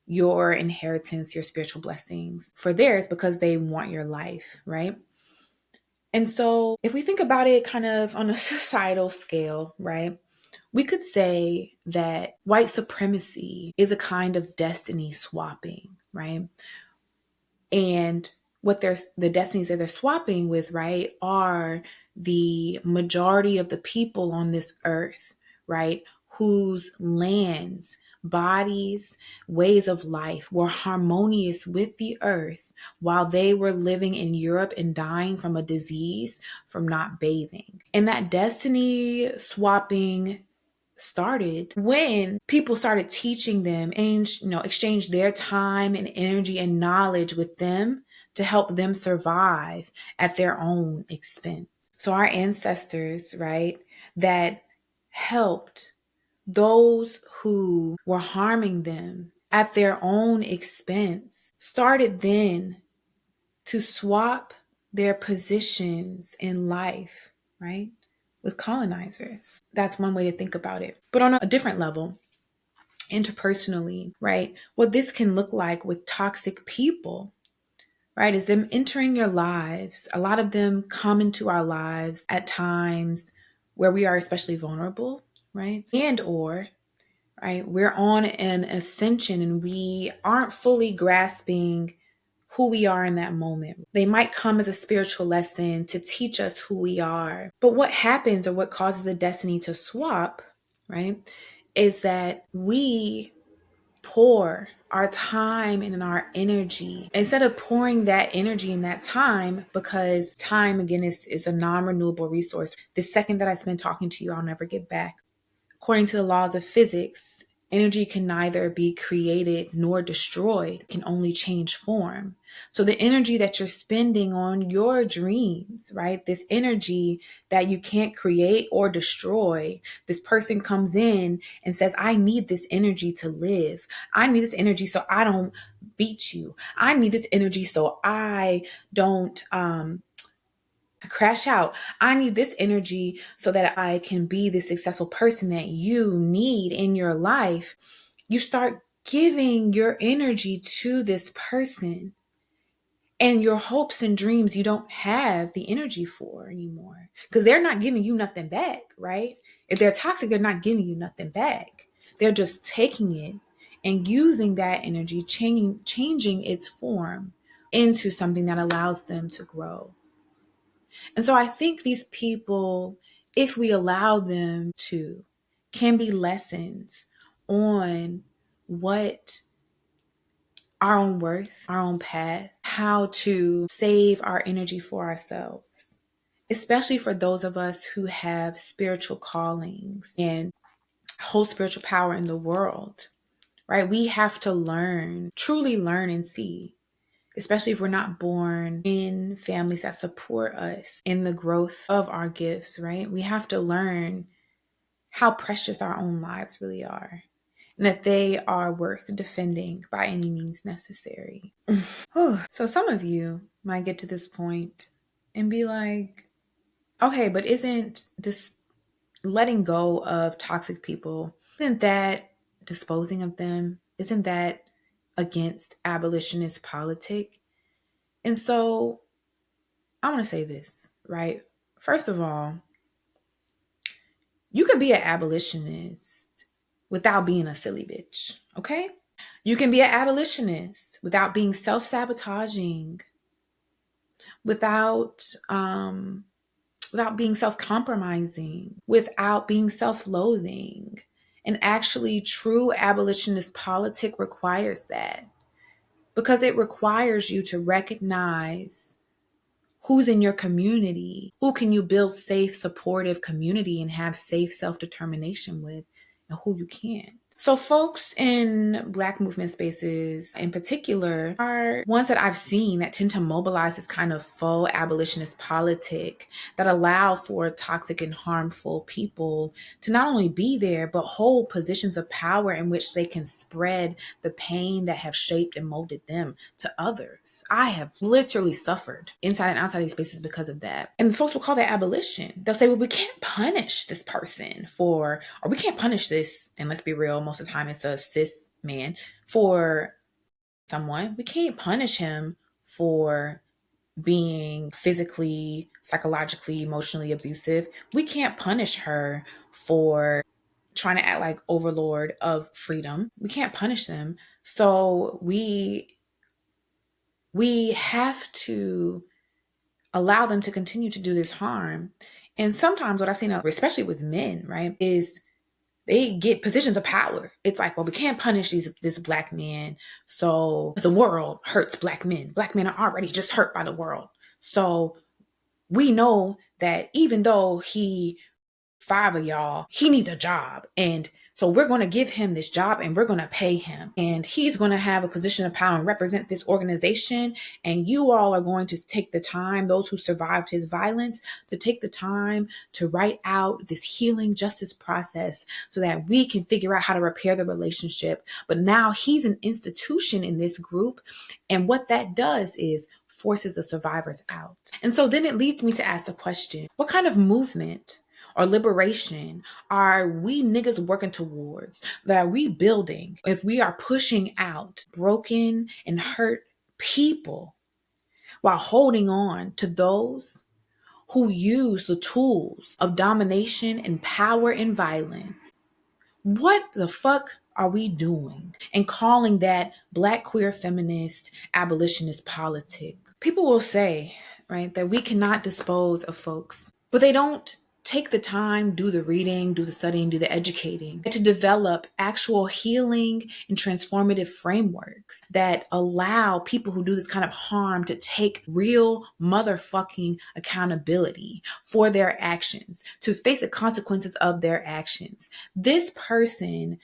your inheritance, your spiritual blessings for theirs because they want your life, right? And so if we think about it kind of on a societal scale, right, we could say that white supremacy is a kind of destiny swapping, right? And what the destinies that they're swapping with, right, are the majority of the people on this earth, right, whose lands, bodies, ways of life were harmonious with the earth while they were living in Europe and dying from a disease from not bathing. And that destiny swapping started when people started teaching them and exchange their time and energy and knowledge with them to help them survive at their own expense. So our ancestors, right, that helped those who were harming them at their own expense started then to swap their positions in life, right, with colonizers. That's one way to think about it. But on a different level, interpersonally, right, what this can look like with toxic people, right, is them entering your lives. A lot of them come into our lives at times where we are especially vulnerable, right, and or right, we're on an ascension and we aren't fully grasping who we are in that moment. They might come as a spiritual lesson to teach us who we are. But what happens, or what causes the destiny to swap, right, is that we pour our time and our energy instead of pouring that energy and that time, because time, again, is a non-renewable resource. The second that I spend talking to you, I'll never get back. According to the laws of physics, Energy can neither be created nor destroyed, it can only change form. So the energy that you're spending on your dreams, right? This energy that you can't create or destroy, this person comes in and says, I need this energy to live. I need this energy so I don't beat you. I need this energy so I don't crash out. I need this energy so that I can be the successful person that you need in your life. You start giving your energy to this person, and your hopes and dreams you don't have the energy for anymore, because they're not giving you nothing back, right? If they're toxic, they're not giving you nothing back. They're just taking it and using that energy, changing its form into something that allows them to grow. And so I think these people, if we allow them to, can be lessons on what our own worth, our own path, how to save our energy for ourselves, especially for those of us who have spiritual callings and hold spiritual power in the world, right? We have to learn, truly learn and see, especially if we're not born in families that support us in the growth of our gifts, right? We have to learn how precious our own lives really are, and that they are worth defending by any means necessary. So some of you might get to this point and be like, okay, but isn't this letting go of toxic people, isn't that disposing of them? Isn't that against abolitionist politic? And so I want to say this, right? First of all, you could be an abolitionist without being a silly bitch, okay? You can be an abolitionist without being self-sabotaging, without without being self-compromising, without being self-loathing. And actually, true abolitionist politic requires that, because it requires you to recognize who's in your community, who can you build safe, supportive community and have safe self-determination with, and who you can't. So folks in Black movement spaces in particular are ones that I've seen that tend to mobilize this kind of faux abolitionist politic that allow for toxic and harmful people to not only be there, but hold positions of power in which they can spread the pain that have shaped and molded them to others. I have literally suffered inside and outside these spaces because of that. And folks will call that abolition. They'll say, well, we can't punish this person for, or we can't punish this, and let's be real, most of the time it's a cis man, for someone. We can't punish him for being physically, psychologically, emotionally abusive. We can't punish her for trying to act like overlord of freedom. We can't punish them. So we have to allow them to continue to do this harm. And sometimes what I've seen, especially with men, right, is they get positions of power. It's like, well, we can't punish this Black man, so the world hurts Black men. Black men are already just hurt by the world. So we know that even though he 5 of y'all, he needs a job. And so we're going to give him this job and we're going to pay him. And he's going to have a position of power and represent this organization. And you all are going to take the time, those who survived his violence, to take the time to write out this healing justice process so that we can figure out how to repair the relationship. But now he's an institution in this group. And what that does is forces the survivors out. And so then it leads me to ask the question, what kind of movement or liberation are we niggas working towards, that are we building, if we are pushing out broken and hurt people while holding on to those who use the tools of domination and power and violence? What the fuck are we doing and calling that Black queer feminist abolitionist politic? People will say, right, that we cannot dispose of folks, but they don't take the time, do the reading, do the studying, do the educating to develop actual healing and transformative frameworks that allow people who do this kind of harm to take real motherfucking accountability for their actions, to face the consequences of their actions. This person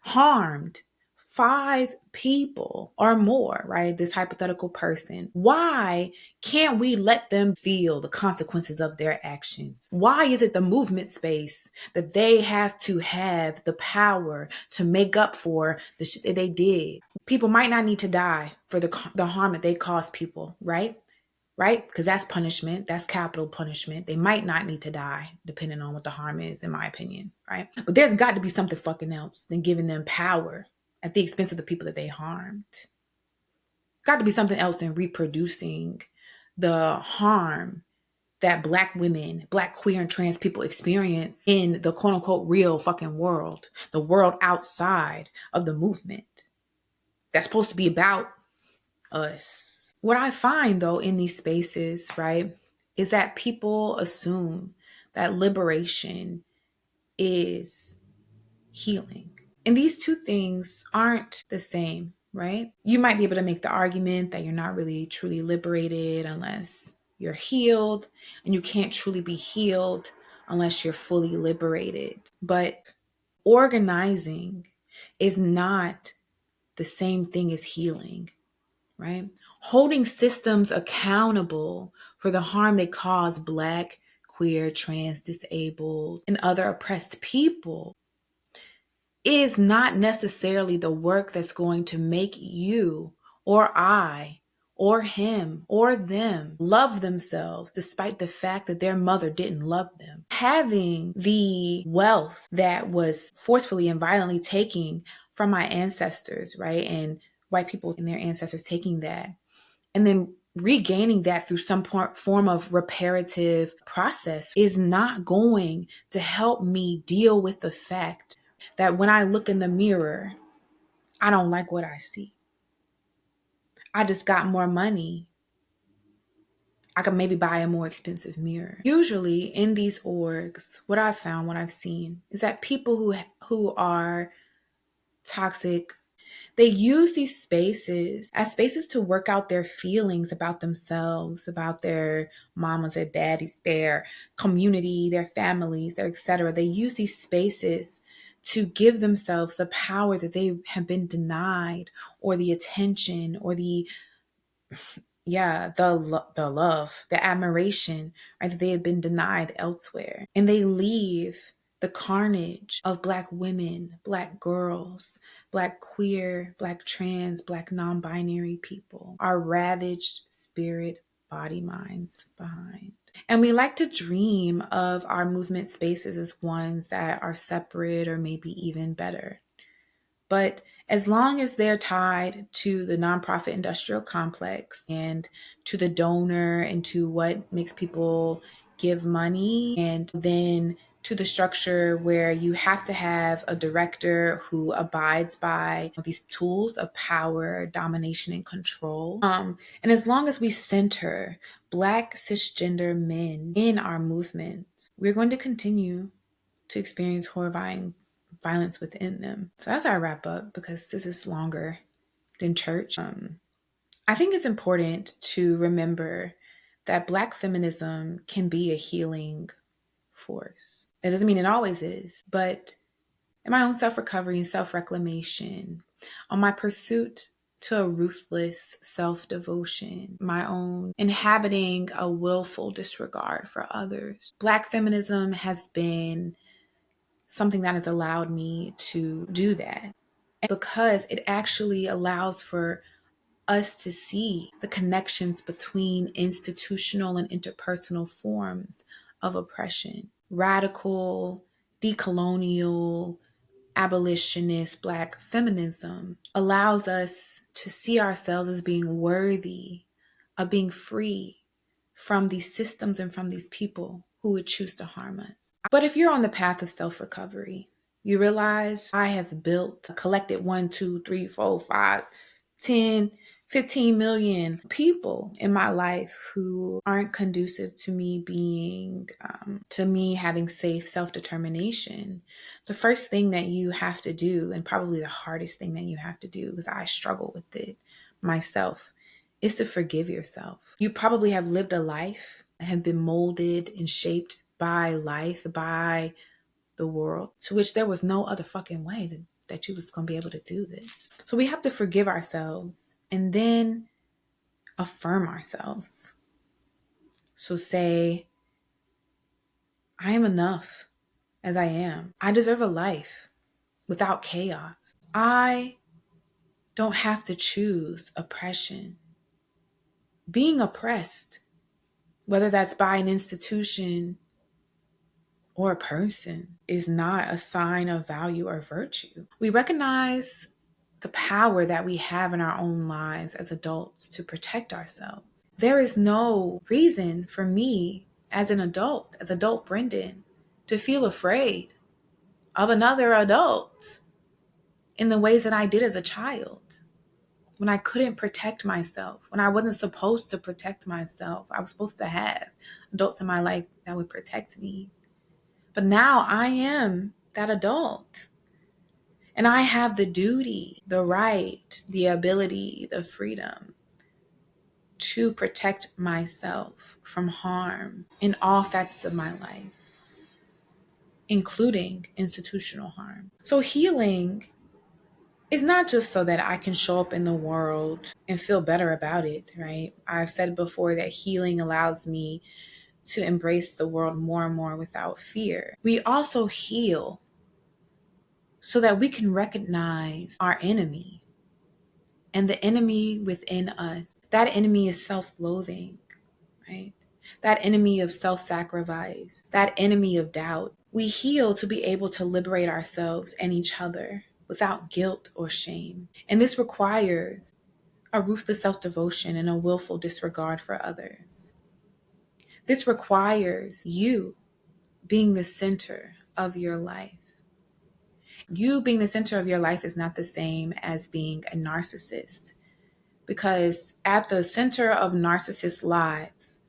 harmed 5 people or more, right? This hypothetical person. Why can't we let them feel the consequences of their actions? Why is it the movement space that they have to have the power to make up for the shit that they did? People might not need to die for the harm that they caused people, right? Right? Because that's punishment. That's capital punishment. They might not need to die, depending on what the harm is, in my opinion, right? But there's got to be something fucking else than giving them power at the expense of the people that they harmed. Got to be something else than reproducing the harm that Black women, Black queer and trans people experience in the quote unquote real fucking world, the world outside of the movement that's supposed to be about us. What I find though in these spaces, right, is that people assume that liberation is healing. And these two things aren't the same, right? You might be able to make the argument that you're not really truly liberated unless you're healed, and you can't truly be healed unless you're fully liberated. But organizing is not the same thing as healing. Right? Holding systems accountable for the harm they cause Black, queer, trans, disabled, and other oppressed people is not necessarily the work that's going to make you or I or him or them love themselves despite the fact that their mother didn't love them. Having the wealth that was forcefully and violently taken from my ancestors, right? And white people and their ancestors taking that and then regaining that through some form of reparative process is not going to help me deal with the fact that when I look in the mirror, I don't like what I see. I just got more money. I could maybe buy a more expensive mirror. Usually in these orgs, what I've found, what I've seen is that people who are toxic, they use these spaces as spaces to work out their feelings about themselves, about their mamas, their daddies, their community, their families, their etc. They use these spaces to give themselves the power that they have been denied, or the attention, or the love, the admiration, right, that they have been denied elsewhere. And they leave the carnage of Black women, Black girls, Black queer, Black trans, Black non-binary people, our ravaged spirit, body, minds behind. And we like to dream of our movement spaces as ones that are separate or maybe even better. But as long as they're tied to the nonprofit industrial complex and to the donor and to what makes people give money, and then to the structure where you have to have a director who abides by these tools of power, domination, and control. And as long as we center Black cisgender men in our movements, we're going to continue to experience horrifying violence within them. So as I wrap up, because this is longer than church, I think it's important to remember that Black feminism can be a healing force. It doesn't mean it always is, but in my own self-recovery and self-reclamation, on my pursuit to a ruthless self-devotion, my own inhabiting a willful disregard for others, Black feminism has been something that has allowed me to do that. And because it actually allows for us to see the connections between institutional and interpersonal forms of oppression. Radical, decolonial, abolitionist Black feminism allows us to see ourselves as being worthy of being free from these systems and from these people who would choose to harm us. But if you're on the path of self-recovery, you realize I have collected 1, 2, 3, 4, 5, 10, 15 million people in my life who aren't conducive to me having safe self-determination. The first thing that you have to do, and probably the hardest thing that you have to do, because I struggle with it myself, is to forgive yourself. You probably have lived a life and have been molded and shaped by life, by the world, to which there was no other fucking way that you was going to be able to do this. So we have to forgive ourselves and then affirm ourselves. So say, I am enough as I am. I deserve a life without chaos. I don't have to choose oppression. Being oppressed, whether that's by an institution or a person, is not a sign of value or virtue. We recognize the power that we have in our own lives as adults to protect ourselves. There is no reason for me as an adult, as adult Brendane, to feel afraid of another adult in the ways that I did as a child. When I couldn't protect myself, when I wasn't supposed to protect myself, I was supposed to have adults in my life that would protect me. But now I am that adult. And I have the duty, the right, the ability, the freedom to protect myself from harm in all facets of my life, including institutional harm. So healing is not just so that I can show up in the world and feel better about it, right? I've said before that healing allows me to embrace the world more and more without fear. We also heal so that we can recognize our enemy and the enemy within us. That enemy is self-loathing, right? That enemy of self-sacrifice, that enemy of doubt. We heal to be able to liberate ourselves and each other without guilt or shame. And this requires a ruthless self-devotion and a willful disregard for others. This requires you being the center of your life. You being the center of your life is not the same as being a narcissist, because at the center of narcissists' lives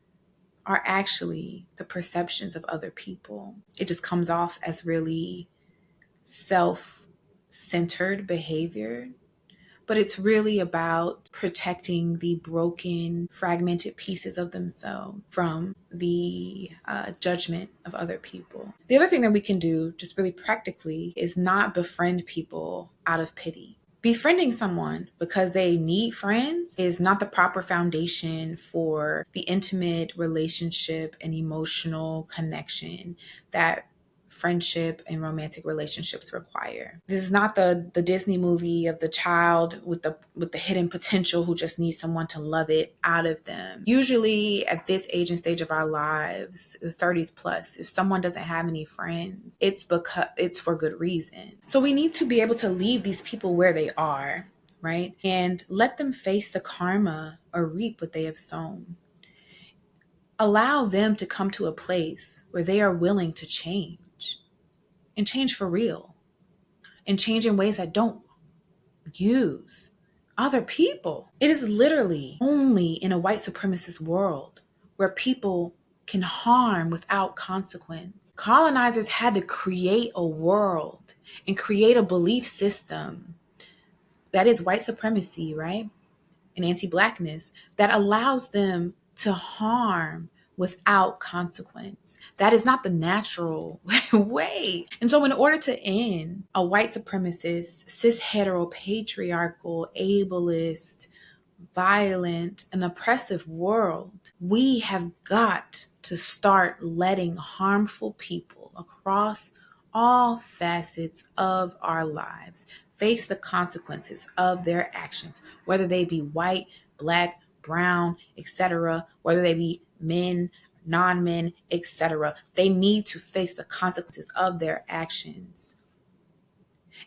are actually the perceptions of other people. It just comes off as really self-centered behavior, but it's really about protecting the broken, fragmented pieces of themselves from the judgment of other people. The other thing that we can do, just really practically, is not befriend people out of pity. Befriending someone because they need friends is not the proper foundation for the intimate relationship and emotional connection that friendship and romantic relationships require. This is not the Disney movie of the child with the hidden potential who just needs someone to love it out of them. Usually at this age and stage of our lives, the 30s plus, if someone doesn't have any friends, it's because it's for good reason. So we need to be able to leave these people where they are, right? And let them face the karma or reap what they have sown. Allow them to come to a place where they are willing to change. And change for real. And change in ways that don't use other people. It is literally only in a white supremacist world where people can harm without consequence. Colonizers had to create a world and create a belief system that is white supremacy, right? And anti-Blackness that allows them to harm without consequence. That is not the natural way. And so in order to end a white supremacist, cis heteropatriarchal, ableist, violent, and oppressive world, we have got to start letting harmful people across all facets of our lives face the consequences of their actions, whether they be white, black, brown, etc., whether they be men, non-men, etc. They need to face the consequences of their actions.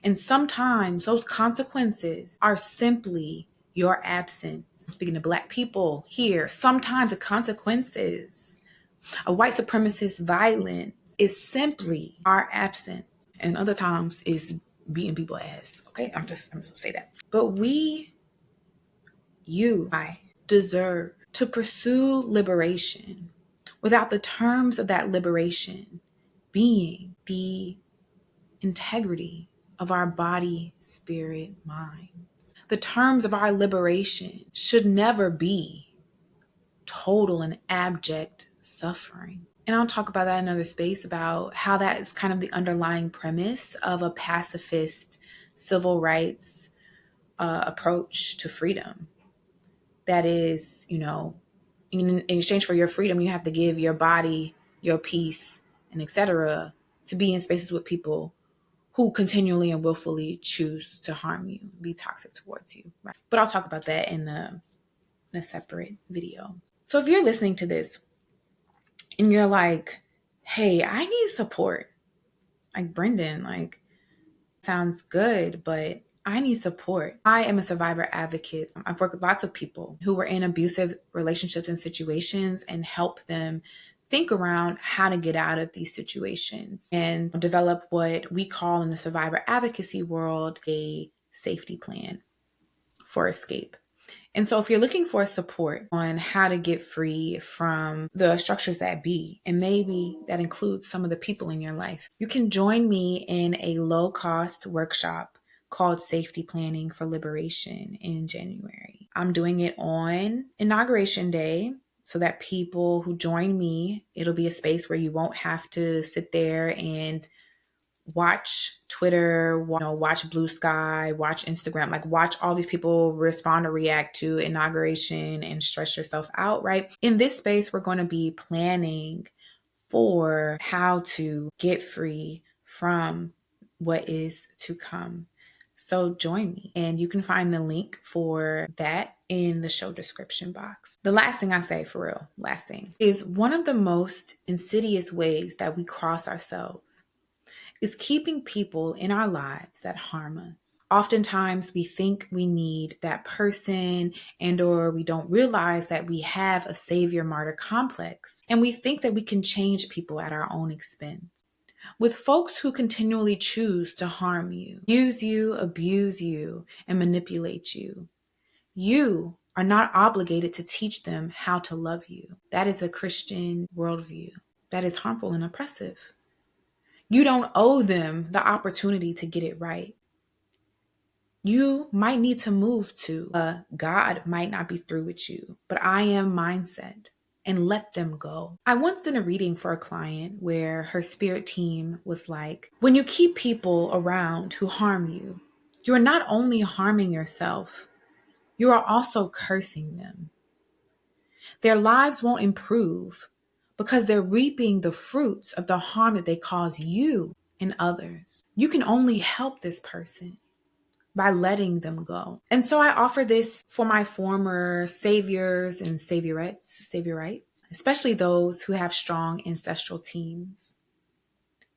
And sometimes those consequences are simply your absence. Speaking to Black people here, sometimes the consequences of white supremacist violence is simply our absence. And other times is beating people ass. Okay, I'm just gonna say that. But I deserve to pursue liberation without the terms of that liberation being the integrity of our body, spirit, minds. The terms of our liberation should never be total and abject suffering. And I'll talk about that in another space, about how that is kind of the underlying premise of a pacifist civil rights approach to freedom. That is, in exchange for your freedom, you have to give your body, your peace, and etc. to be in spaces with people who continually and willfully choose to harm you, be toxic towards you. Right? But I'll talk about that in a separate video. So if you're listening to this and you're like, hey, I need support, like Brendane, like sounds good, but I need support. I am a survivor advocate. I've worked with lots of people who were in abusive relationships and situations and help them think around how to get out of these situations and develop what we call in the survivor advocacy world a safety plan for escape. And so if you're looking for support on how to get free from the structures that be, and maybe that includes some of the people in your life, you can join me in a low-cost workshop called Safety Planning for Liberation in January. I'm doing it on Inauguration Day so that people who join me, it'll be a space where you won't have to sit there and watch Twitter, watch Blue Sky, watch Instagram, like watch all these people respond or react to inauguration and stress yourself out, right? In this space, we're going to be planning for how to get free from what is to come. So join me, and you can find the link for that in the show description box. The last thing I say, for real, last thing, is one of the most insidious ways that we cross ourselves is keeping people in our lives that harm us. Oftentimes we think we need that person or we don't realize that we have a savior martyr complex, and we think that we can change people at our own expense. With folks who continually choose to harm you, use you, abuse you, and manipulate you, you are not obligated to teach them how to love you. That is a Christian worldview that is harmful and oppressive. You don't owe them the opportunity to get it right. You might need to move to God might not be through with you, but I am mindset, and let them go. I once did a reading for a client where her spirit team was like, when you keep people around who harm you, you are not only harming yourself, you are also cursing them. Their lives won't improve because they're reaping the fruits of the harm that they cause you and others. You can only help this person by letting them go. And so I offer this for my former saviors and saviorites, especially those who have strong ancestral teams.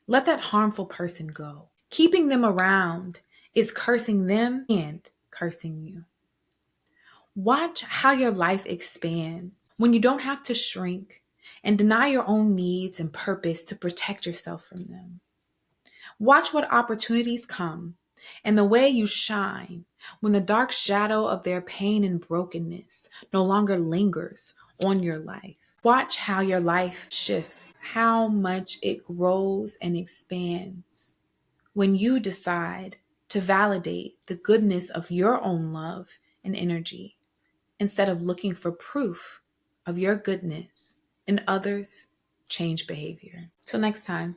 Let that harmful person go. Keeping them around is cursing them and cursing you. Watch how your life expands when you don't have to shrink and deny your own needs and purpose to protect yourself from them. Watch what opportunities come and the way you shine when the dark shadow of their pain and brokenness no longer lingers on your life. Watch how your life shifts, how much it grows and expands when you decide to validate the goodness of your own love and energy instead of looking for proof of your goodness in others' change behavior. Till next time.